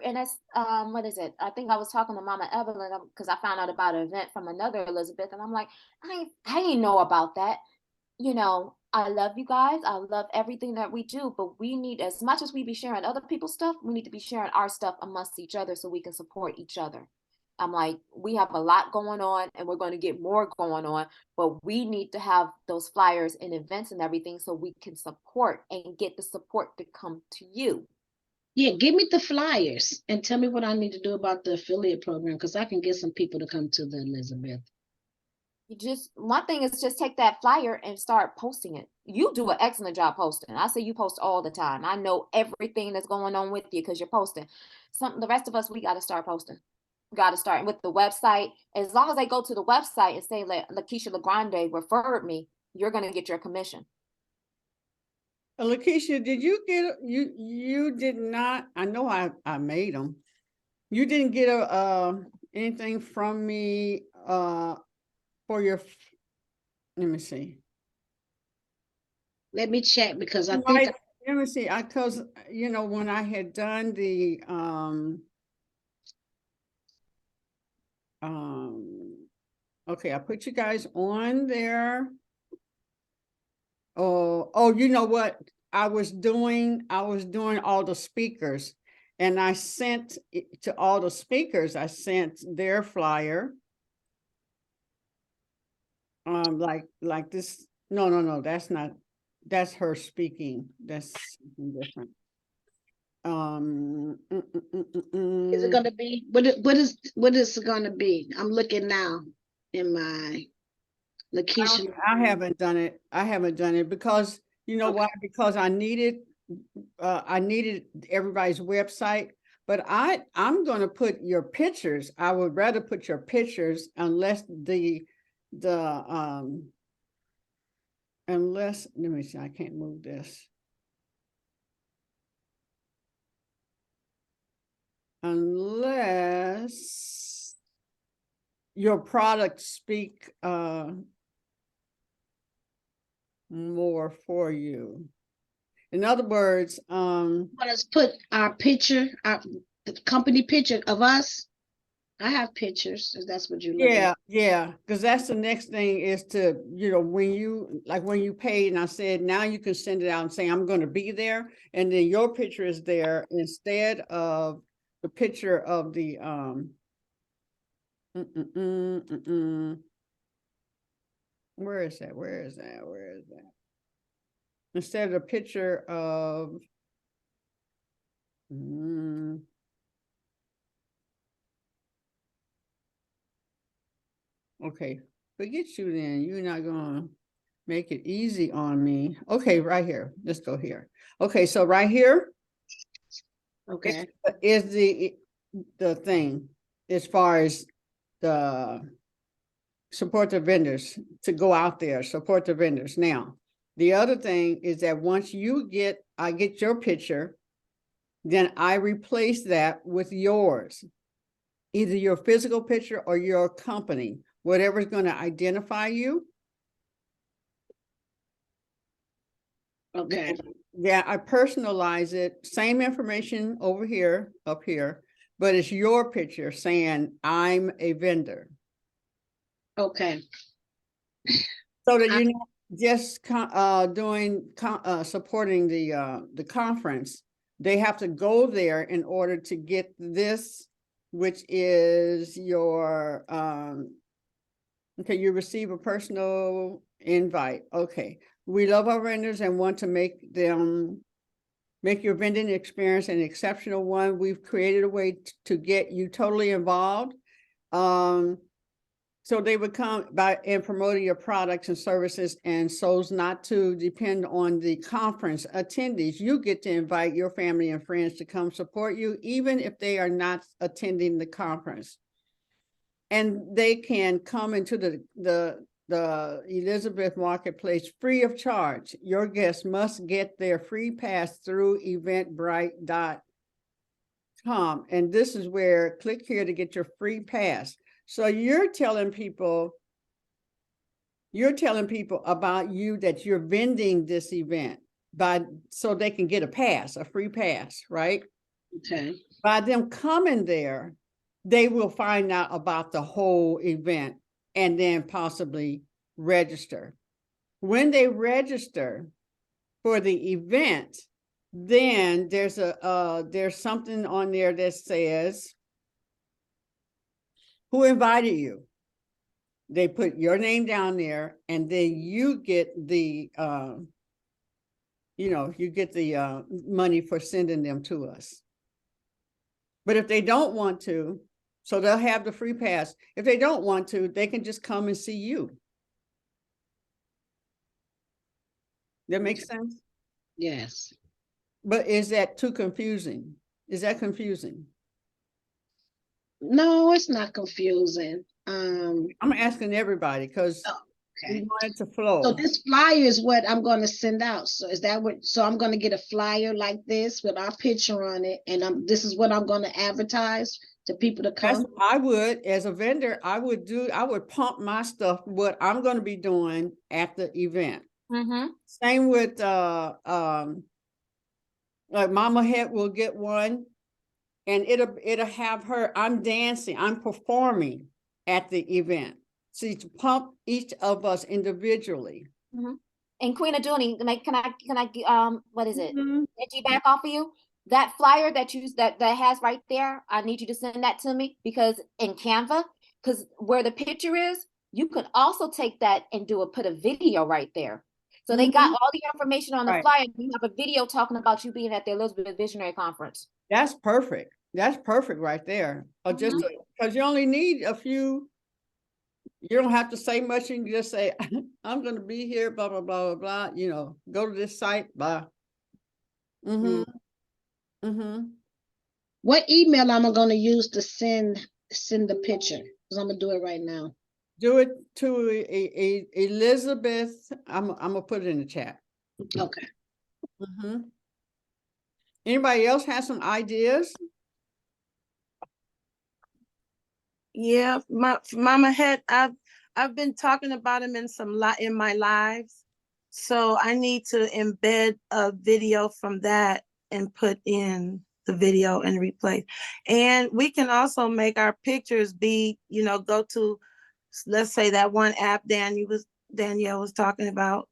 and that's what is it? I think I was talking to Mama Evelyn because I found out about an event from another Elizabeth, and I'm like, I ain't know about that. You know, I love you guys. I love everything that we do, but we need, as much as we be sharing other people's stuff, we need to be sharing our stuff amongst each other so we can support each other. I'm like, we have a lot going on and we're going to get more going on, but we need to have those flyers and events and everything so we can support and get the support to come to you. yeah, give me the flyers and tell me what I need to do about the affiliate program because I can get some people to come to the Elizabeth. You just, one thing is just take that flyer and start posting it. You do an excellent job posting. I say you post all the time. I know everything that's going on with you because you're posting. The rest of us, we got to start posting. We got to start with the website. As long as they go to the website and say, Lakeisha LaGrande referred me, you're going to get your commission. Lakeisha, did you get, you did not, I know I made them. You didn't get anything from me for your, let me see. Let me check because I You think might, let me see, cause you know, when I had done the okay, I put you guys on there. Oh, you know what? I was doing all the speakers, and I sent it to all the speakers, I sent their flyer. Like this. No, that's not, that's her speaking. That's something different. is it going to be what is it going to be? I'm looking now in my Lakeisha. I haven't done it. I haven't done it because you know why? Because I needed everybody's website, but I'm going to put your pictures. I would rather put your pictures unless unless, let me see, I can't move this. Unless your products speak more for you. In other words, Let us put our picture, the company picture of us. I have pictures, if that's what you're looking at. yeah, because that's the next thing is to, you know, when you paid and I said, now you can send it out and say, I'm going to be there. And then your picture is there instead of the picture of the, where is that? Instead of the picture of, okay, forget you then. You're not gonna make it easy on me. Okay, right here. Let's go here. Okay, so right here Okay. is the thing as far as the support the vendors, to go out there, support the vendors. Now, the other thing is that once I get your picture, then I replace that with yours, either your physical picture or your company, whatever's going to identify you. Okay. Yeah, I personalize it, same information over here, up here, but it's your picture saying I'm a vendor. Okay. So that you're not just supporting the conference. They have to go there in order to get this, which is your okay, you receive a personal invite. Okay. We love our vendors and want to make your vending experience an exceptional one. We've created a way to get you totally involved. So they would come by and promoting your products and services, and so as not to depend on the conference attendees. You get to invite your family and friends to come support you, even if they are not attending the conference. and they can come into the Elizabeth Marketplace free of charge. Your guests must get their free pass through eventbrite.com. And this is where click here to get your free pass. So you're telling people about you, that you're vending this event so they can get a free pass, right? Okay. By them coming there, they will find out about the whole event and then possibly register. When they register for the event, then there's something on there that says who invited you. They put your name down there, and then you get the money for sending them to us. But if they don't want to, so they'll have the free pass. If they don't want to, they can just come and see you. That makes sense? Yes. But is that too confusing? Is that confusing? No, it's not confusing. I'm asking everybody because we Okay. want it to flow. So this flyer is what I'm going to send out. So is that what? So I'm going to get a flyer like this with our picture on it, and this is what I'm going to advertise to people to come. I would, as a vendor, I would pump my stuff, what I'm going to be doing at the event. Same with like Mama Het will get one, and it'll have her. I'm dancing, I'm performing at the event. See, to pump each of us individually. And Queen Aduni, can I what is it? Back off of you? That flyer that that has right there, I need you to send that to me, because in Canva, because where the picture is, you can also take that and put a video right there. So they got all the information on the flyer. You have a video talking about you being at the Elizabeth Visionary Conference. That's perfect. That's perfect right there. Just because you only need a few. You don't have to say much. You can just say, I'm going to be here, blah, blah, blah, blah, blah. Go to this site, blah. What email am I going to use to send the picture? Because I'm going to do it right now. Do it to Elizabeth. I'm going to put it in the chat. Okay. Anybody else have some ideas? Yeah, Mama Het, I've been talking about him in my lives. So I need to embed a video from that and put in the video and replay. And we can also make our pictures be, go to, let's say, that one app Danyelle was talking about.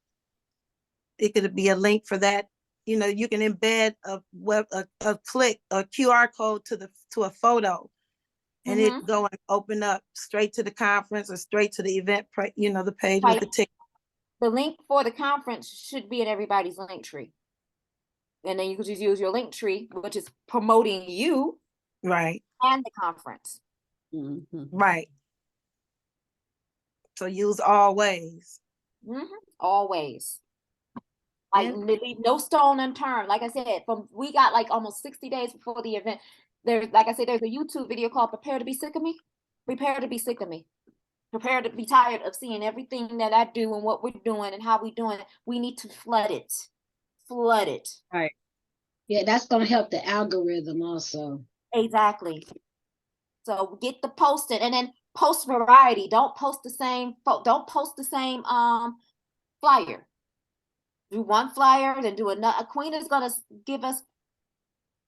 It could be a link for that. You can embed a QR code to a photo, and it go and open up straight to the conference or straight to the event, the page with the ticket. The link for the conference should be in everybody's link tree. And then you could just use your link tree, which is promoting you. Right. And the conference. Right. So use always. Always. Like, leave no stone unturned. Like I said, we got like almost 60 days before the event. There's a YouTube video called Prepare to Be Sick of Me. Prepare to be sick of me. Prepare to be tired of seeing everything that I do and what we're doing and how we're doing it. We need to flood it. Flood it. Right. Yeah, that's going to help the algorithm also. Exactly. So get the posted, and then post variety. Don't post the same flyer. Do one flyer, then do another. Queen is going to give us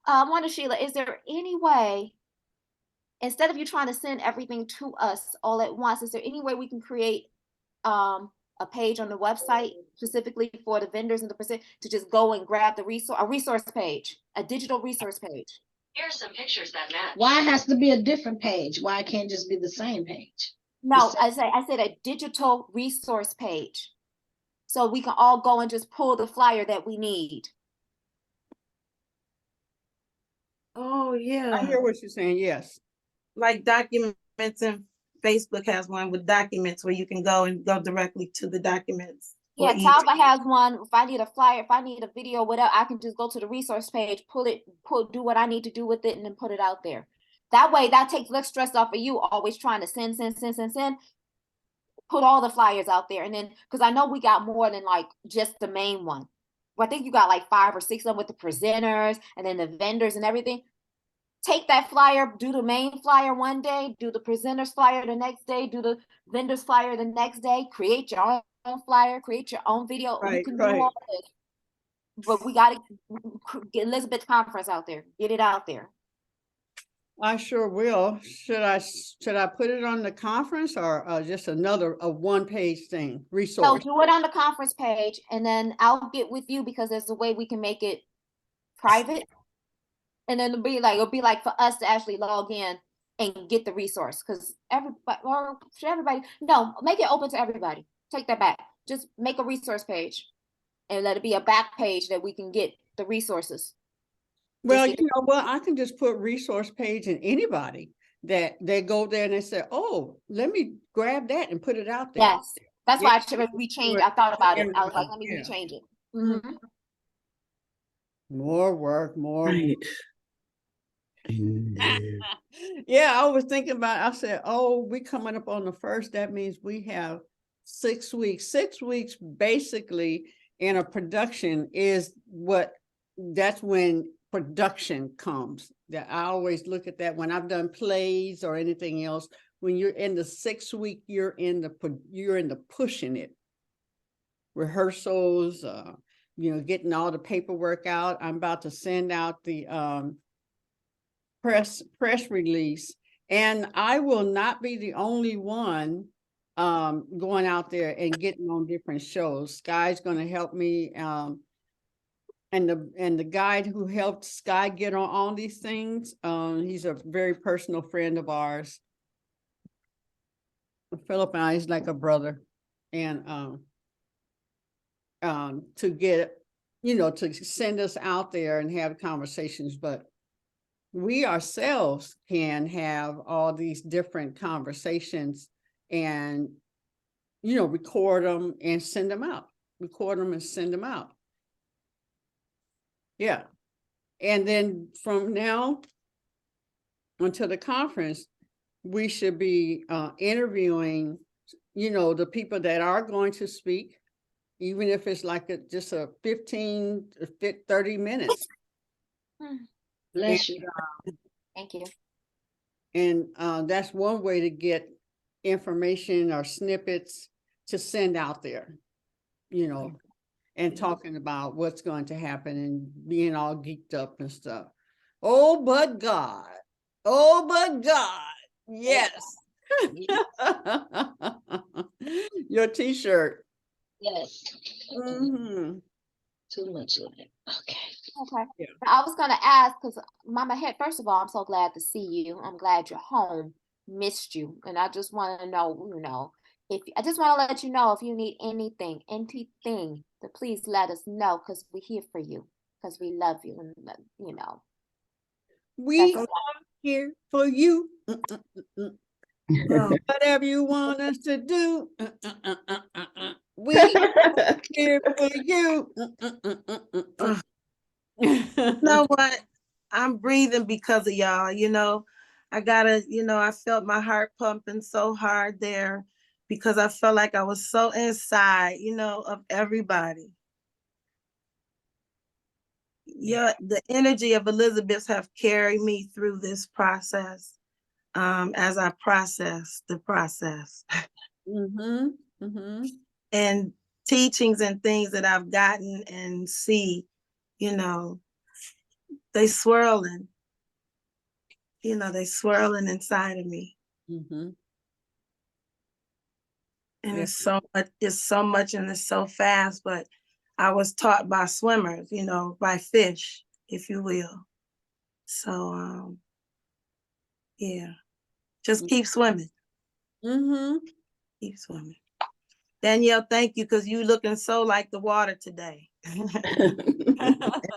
wonder, Sheila, is there any way, instead of you trying to send everything to us all at once, is there any way we can create a page on the website specifically for the vendors and the percent to just go and grab a resource page, a digital resource page? Here's some pictures that match. Why it has to be a different page? Why it can't just be the same page? No, I said a digital resource page. So we can all go and just pull the flyer that we need. Oh, yeah. I hear what you're saying. Yes. Like documents, and Facebook has one with documents where you can go directly to the documents. Yeah, Talbot has one. If I need a flyer, if I need a video, whatever, I can just go to the resource page, do what I need to do with it, and then put it out there. That way, that takes less stress off of you always trying to send. Put all the flyers out there. And then, because I know we got more than like just the main one. But I think you got like 5 or 6 of them with the presenters and then the vendors and everything. Take that flyer, do the main flyer one day, do the presenters flyer the next day, do the vendors flyer the next day, create your own flyer, create your own video. Right, You can right. do all this. But we got to get Elizabeth's conference out there. Get it out there. I sure will. Should I put it on the conference or just a 1-page thing, So resource? do it on the conference page, and then I'll get with you because there's a way we can make it private. And then it'll be like for us to actually log in and get the resource, because make it open to everybody. Take that back. Just make a resource page and let it be a back page that we can get the resources. Well, you know what? I can just put resource page in anybody that they go there and they say, oh, let me grab that and put it out there. Yes. That's why we changed. I thought about it. I was like, let me rechange it. Mm-hmm. More work, more. Right. Yeah, I was thinking about, I said, oh, we coming up on the 1st. That means we have 6 weeks. 6 weeks basically in a production that's when production comes. That I always look at that when I've done plays or anything else. When you're in the 6th week, you're in the pushing it. Rehearsals, getting all the paperwork out. I'm about to send out the press release, and I will not be the only one going out there and getting on different shows. Sky's going to help me, and the guy who helped Sky get on all these things, he's a very personal friend of ours. Philip and I is like a brother, and to get, to send us out there and have conversations, but we ourselves can have all these different conversations and, record them and send them out. Record them and send them out. Yeah. And then from now until the conference, we should be interviewing, the people that are going to speak, even if it's like just a 15 to 30 minutes. Bless you. Thank you. And that's one way to get information or snippets to send out there, and talking about what's going to happen and being all geeked up and stuff. Oh, but God. Yes. Your t-shirt. Yes. Mm-hmm. Too much of it. Okay. Okay. Yeah. I was gonna ask, because Mama Head, first of all, I'm so glad to see you. I'm glad you're home. Missed you. And I just want to know, I just want to let you know if you need anything, to please let us know, because we're here for you, because we love you, and We are here for you. Whatever you want us to do. We are here for you. You know what? I'm breathing because of y'all, I felt my heart pumping so hard there because I felt like I was so inside, of everybody. Yeah, the energy of Elizabeth have carried me through this process as I process the process. Mm-hmm. Mm-hmm. And teachings and things that I've gotten and see, they swirling. They swirling inside of me. Mm-hmm. And it's so much and it's so fast, but I was taught by swimmers, by fish, if you will. So, yeah, just keep swimming. Mm-hmm. Keep swimming. Danyelle, thank you, because you looking so like the water today.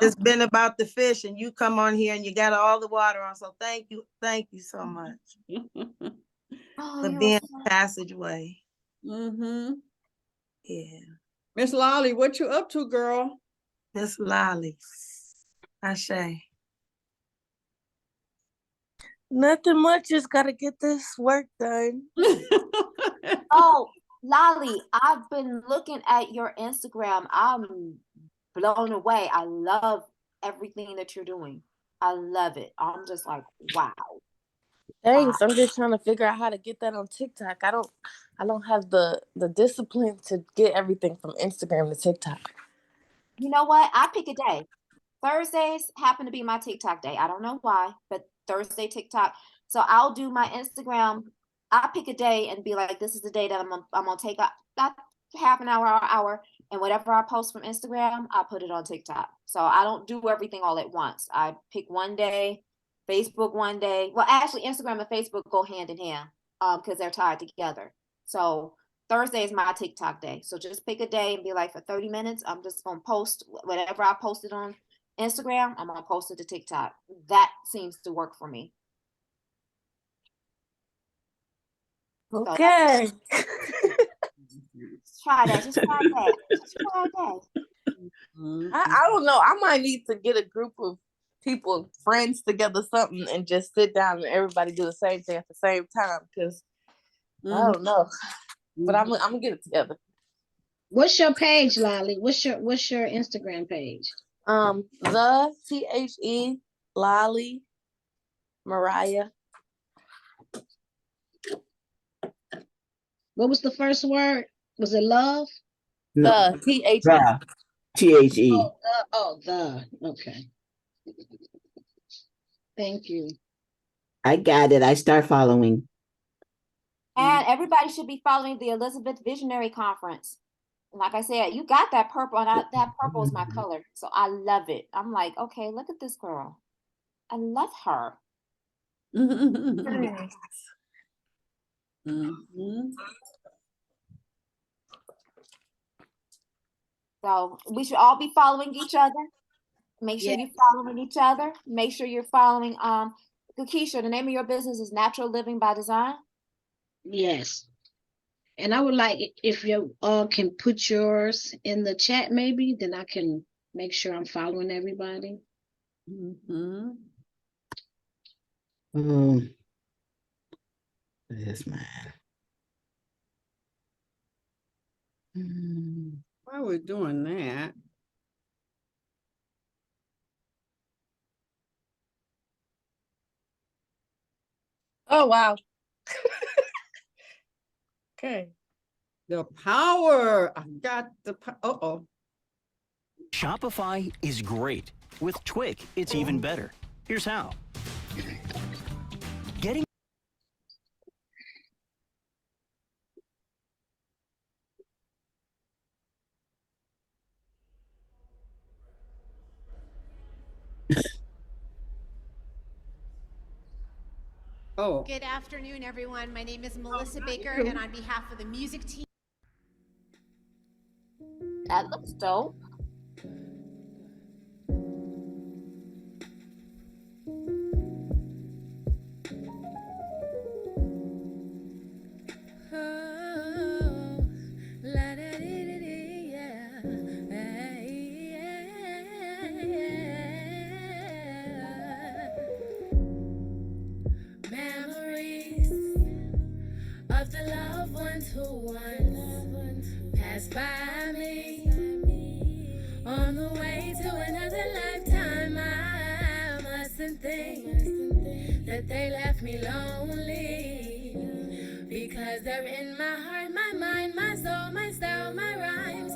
It's been about the fish, and you come on here and you got all the water on. So thank you so much for being a passageway. Mm-hmm. Yeah. Miss Lolly, what you up to, girl? Miss Lolly. Ashe. Nothing much. Just gotta get this work done. Oh, Lolly, I've been looking at your Instagram. I'm blown away. I love everything that you're doing. I love it. I'm just like, wow. Thanks. I'm just trying to figure out how to get that on TikTok. I don't have the discipline to get everything from Instagram to TikTok. You know what? I pick a day. Thursdays happen to be my TikTok day. I don't know why, but Thursday TikTok. So I'll do my Instagram. I pick a day and be like, this is the day that I'm gonna take a half an hour or hour, and whatever I post from Instagram, I put it on TikTok. So I don't do everything all at once. I pick one day, Facebook one day. Well, actually, Instagram and Facebook go hand in hand because they're tied together. So Thursday is my TikTok day. So just pick a day and be like, for 30 minutes, I'm just gonna post whatever I posted on Instagram, I'm gonna post it to TikTok. That seems to work for me. Okay. So try that. Just try that. Just try that. I don't know. I might need to get a group of people, friends together, something, and just sit down and everybody do the same thing at the same time. Because I don't know, but I'm gonna get it together. What's your page, Lolly? What's your Instagram page? The THE Lolly Mariah. What was the first word? Was it love? No, The THE. THE. The. Okay. Thank you. I got it. I start following. And everybody should be following the Elizabeth Visionary Conference. Like I said, you got that purple, and that purple is my color. So I love it. I'm like, okay, look at this girl. I love her. So we should all be following each other. Make sure you're following each other. Make sure you're following Keisha, the name of your business is Natural Living by Design. Yes. And I would like, if you all can put yours in the chat, maybe, then I can make sure I'm following everybody. This man. Why we're doing that? Oh wow. Okay. The power. I got the Shopify is great. With Twig, it's even better. Here's how. Getting Good afternoon, everyone. My name is Melissa Baker, and on behalf of the music team. That looks dope. Of the loved ones who once passed by me on the way to another lifetime. I mustn't think that they left me lonely, because they're in my heart, my mind, my soul, my style, my rhymes.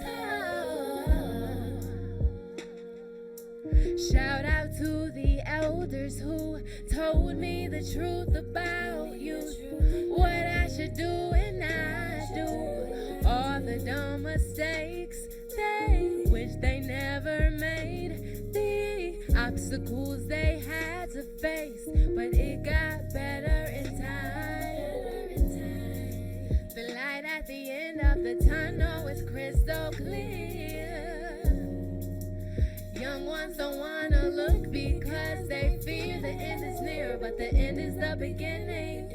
Shout out to the elders who told me the truth about you, what I should do and not do, all the dumb mistakes they wish they never made, the obstacles they had to face, but it got better in time. The light at the end of the tunnel is crystal clear. Young ones don't wanna look because they fear the end is near, but the end is the beginning.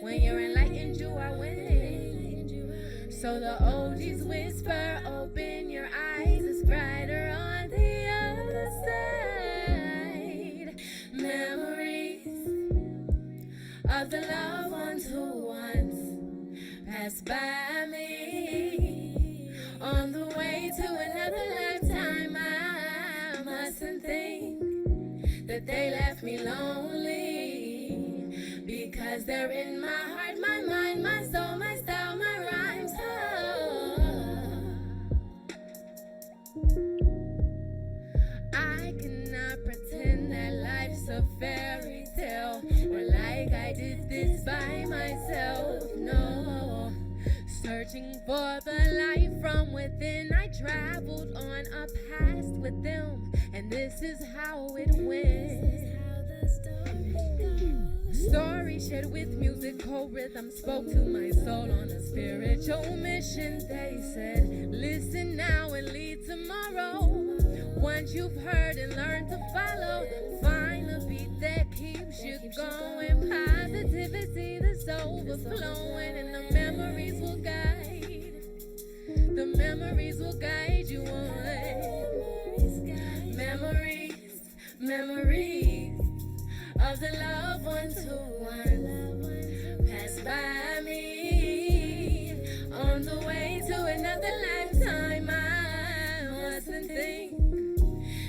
When you're enlightened, you are winning. So the OGs whisper, open your eyes, it's brighter on the other side. Memories that they left me lonely, because they're in my heart, my mind, my soul, my style, my rhymes. I cannot pretend that life's a fairy tale, or like I did this by myself. No, searching for the light from within, I traveled on a past with them, and this is how it went. Story shared with musical rhythm, spoke to my soul on a spiritual mission. They said, listen now and lead tomorrow. Once you've heard and learned to follow, find a beat that keeps you going. Positivity that's overflowing, and the memories will guide. The memories will guide you on. Memories, memories of the loved ones who once passed by me on the way to another lifetime. I mustn't think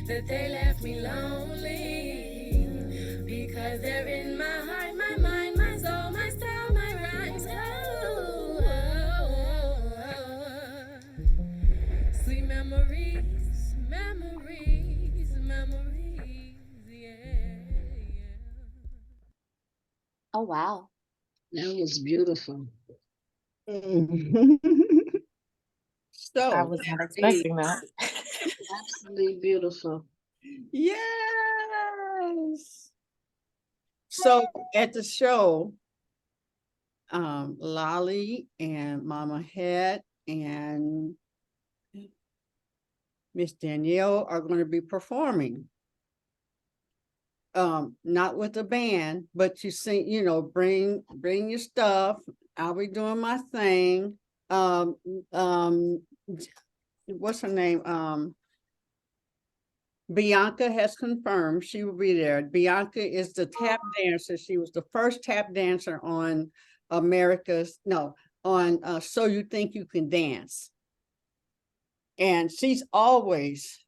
that they left me lonely, because they're in my heart, my mind, my soul, my style, my rhymes. Sweet memories, memories, memories, yeah. Oh, wow. That was beautiful. So I was not expecting that. Absolutely beautiful. yes. So at the show, Lolly and Mama Het and Miss Danyelle are going to be performing. Not with a band, but you sing, you know, bring your stuff. I'll be doing my thing. What's her name? Bianca has confirmed she will be there. Bianca is the tap dancer. She was the first tap dancer on So You Think You Can Dance. And she's always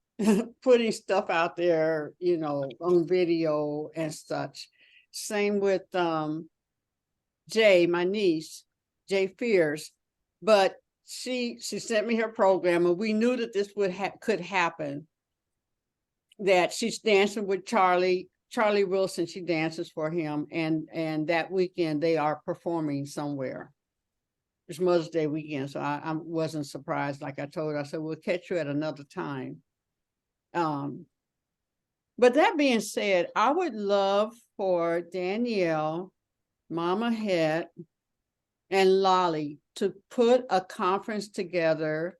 putting stuff out there, you know, on video and such. Same with Jay, my niece, Jay Fears. But she sent me her program, and we knew that this could happen. That she's dancing with Charlie Wilson. She dances for him, and that weekend they are performing somewhere. It's Mother's Day weekend, so I wasn't surprised. Like I told her, I said, we'll catch you at another time. But that being said, I would love for Danyelle, Mama Het, and Lolly to put a conference together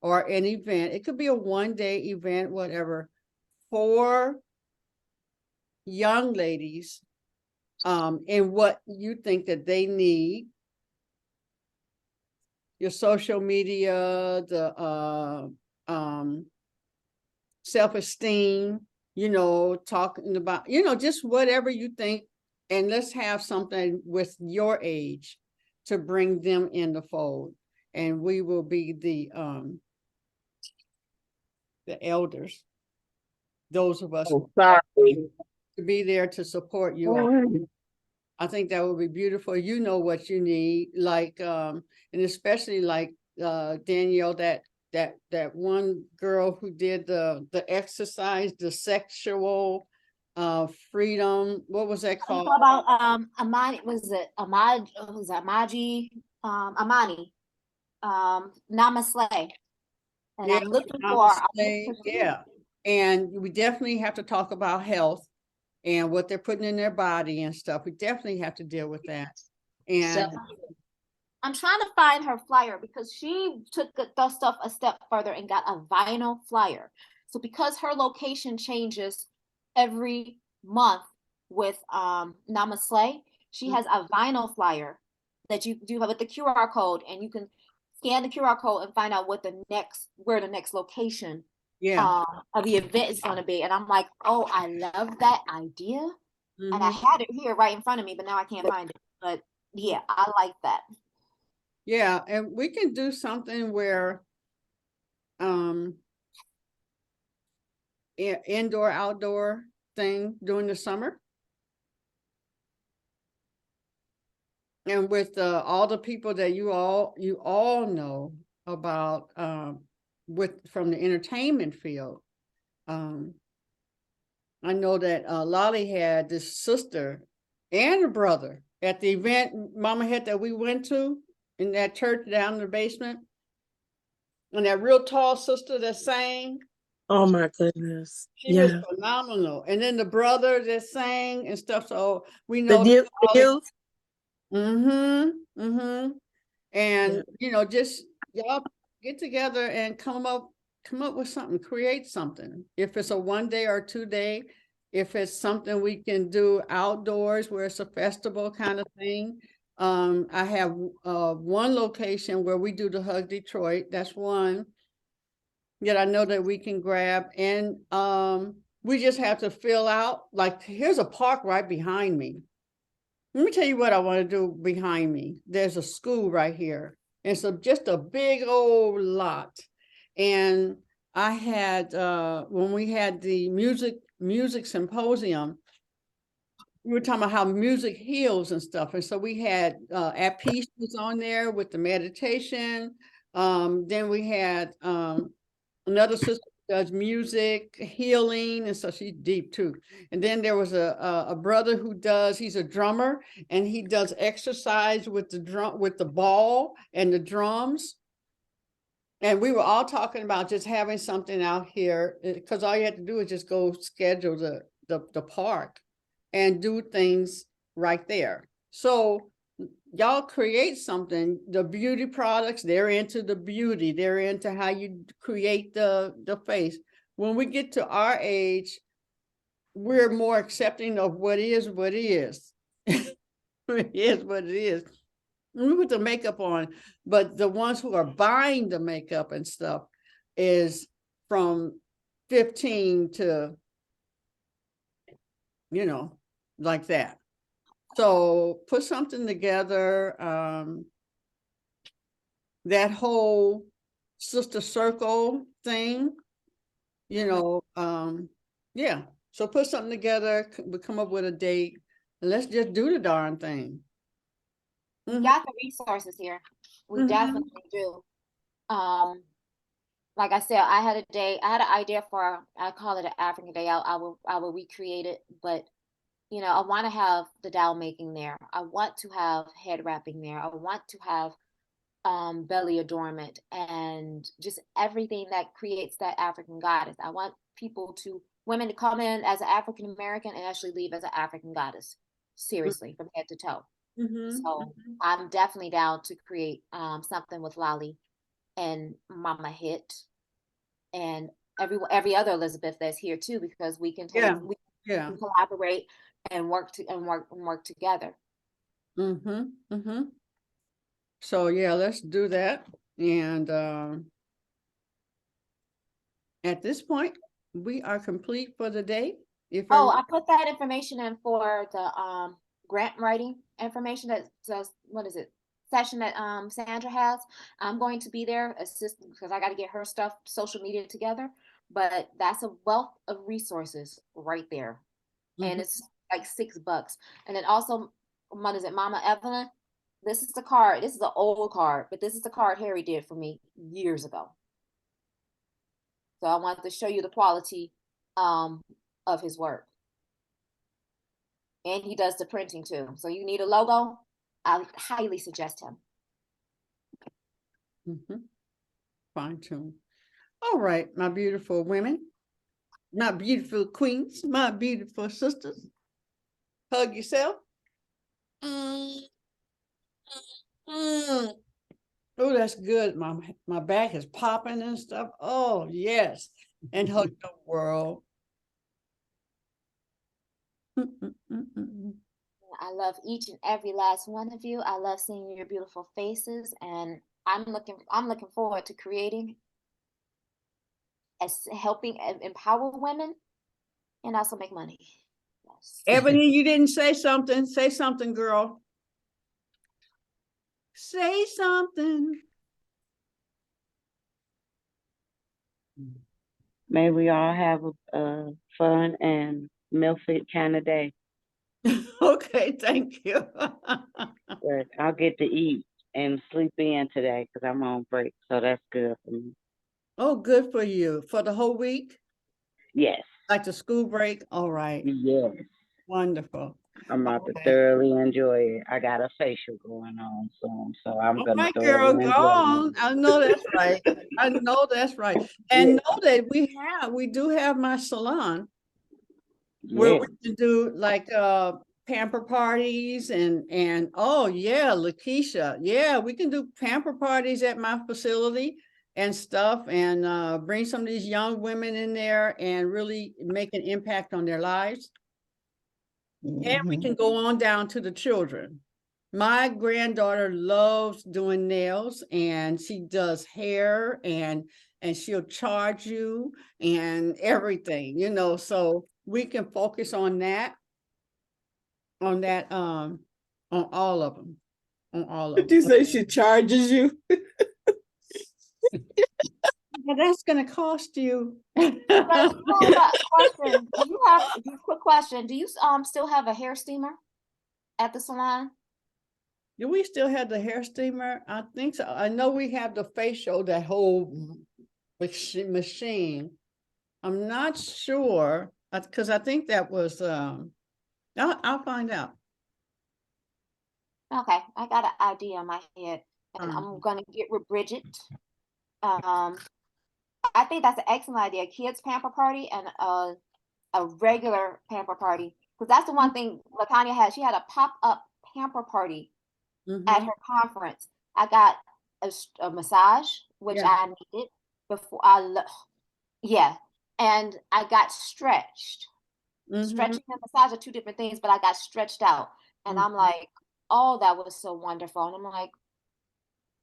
or an event. It could be a one-day event, whatever, for young ladies, and what you think that they need. Your social media, the self-esteem, you know, talking about, you know, just whatever you think, and let's have something with your age to bring them in the fold. And we will be the elders, those of us Oh, sorry. to be there to support you. I think that would be beautiful. You know what you need, like, and especially like Danyelle, that one girl who did the exercise, the sexual freedom. What was that called? About Amani, Amani, Namaste. And Yeah, I'm looking Namaste, yeah. And we definitely have to talk about health and what they're putting in their body and stuff. We definitely have to deal with that. And I'm trying to find her flyer, because she took the stuff a step further and got a vinyl flyer. So because her location changes every month with Namaste, she has a vinyl flyer that you do have with the QR code, and you can scan the QR code and find out where the next location of the event is going to be. And I'm like, oh, I love that idea. And I had it here right in front of me, but now I can't find it. But yeah, I like that. Yeah, and we can do something where indoor, outdoor, thing during the summer. And with all the people that you all know about from the entertainment field. I know that Lolly had this sister and a brother at the event Mama had that we went to in that church down in the basement. And that real tall sister that sang. Oh my goodness. She was phenomenal. And then the brother that sang and stuff. So we know the youth. And you know, just y'all get together and come up with something, create something. If it's a 1 day or 2 day, if it's something we can do outdoors where it's a festival kind of thing. I have one location where we do the Hug Detroit. That's one that I know that we can grab. And we just have to fill out, like, here's a park right behind me. Let me tell you what I want to do behind me. There's a school right here. And so just a big old lot. And I had, when we had the music symposium, we were talking about how music heals and stuff. And so we had At Peace was on there with the meditation. Then we had another sister who does music healing, and so she's deep too. And then there was a brother who he's a drummer, and he does exercise with the ball and the drums. And we were all talking about just having something out here, because all you have to do is just go schedule the park and do things right there. So y'all create something. The beauty products, they're into the beauty. They're into how you create the face. When we get to our age, we're more accepting of what is what is. It is what it is. We put the makeup on, but the ones who are buying the makeup and stuff is from 15 to, you know, like that. So put something together. That whole sister circle thing, you know, yeah. So put something together, we come up with a date, and let's just do the darn thing. We got the resources here. We definitely do. Like I said, I had an idea for, I call it an African day. I will recreate it, but you know, I want to have the dowel making there. I want to have head wrapping there. I want to have belly adornment and just everything that creates that African goddess. I want women to come in as an African American and actually leave as an African goddess, seriously, from head to toe. So I'm definitely down to create something with Lolly and Mama Hit and every other Elizabeth that's here too, because we can can collaborate and work together. So yeah, let's do that. And at this point, we are complete for the day. I put that information in for the grant writing information that says, what is it, session that Sandra has. I'm going to be there assisting because I got to get her stuff, social media together. But that's a wealth of resources right there. And it's like $6. And then also, what is it, Mama Evelyn? This is the card. This is an old card, but this is the card Harry did for me years ago. So I wanted to show you the quality of his work. And he does the printing too. So you need a logo, I highly suggest him. Fine tune. All right, my beautiful women, my beautiful queens, my beautiful sisters. Hug yourself. Oh, that's good. My back is popping and stuff. Oh, yes. And hug the world. I love each and every last one of you. I love seeing your beautiful faces, and I'm looking forward to creating, as helping empower women and also make money. Yes. Ebony, you didn't say something. Say something, girl. Say something. May we all have a fun and Milford kind of day. Okay, thank you. But I'll get to eat and sleep in today because I'm on break. So that's good for me. Oh, good for you. For the whole week? Yes. Like the school break? All right. Yes. Wonderful. I'm about to thoroughly enjoy it. I got a facial going on soon, so I'm All gonna right, thoroughly girl, go enjoy on. it. I know that's right. I know that's right. And know that we do have my salon where Yeah. we can do like pamper parties and oh yeah, Lakeisha. Yeah, we can do pamper parties at my facility and stuff and bring some of these young women in there and really make an impact on their lives. And we can go on down to the children. My granddaughter loves doing nails and she does hair and she'll charge you and everything, you know, so we can focus on that, on all of them, on all of Did you them. say she charges you? But that's gonna cost you. Question. Quick question. Do you still have a hair steamer at the salon? Do we still have the hair steamer? I think so. I know we have the facial, that whole machine. I'm not sure, because I think that was, I'll find out. Okay, I got an idea in my head, and I'm gonna get with Bridget. I think that's an excellent idea. Kids pamper party and a regular pamper party, because that's the one thing LaTanya had. She had a pop-up pamper party at her conference. I got a massage, which I needed before and I got stretched. Stretching and massage are two different things, but I got stretched out, and I'm like, oh, that was so wonderful. And I'm like,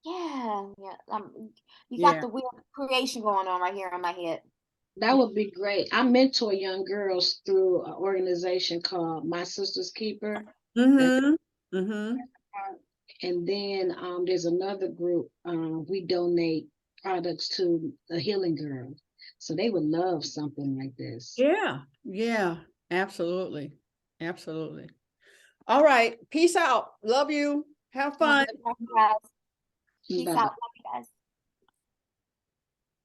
you got the wheel of creation going on right here in my head. That would be great. I mentor young girls through an organization called My Sister's Keeper. And then there's another group, we donate products to the Healing Girl. So they would love something like this. Yeah, absolutely. Absolutely. All right. Peace out. Love you. Have fun. Peace out. Love you guys.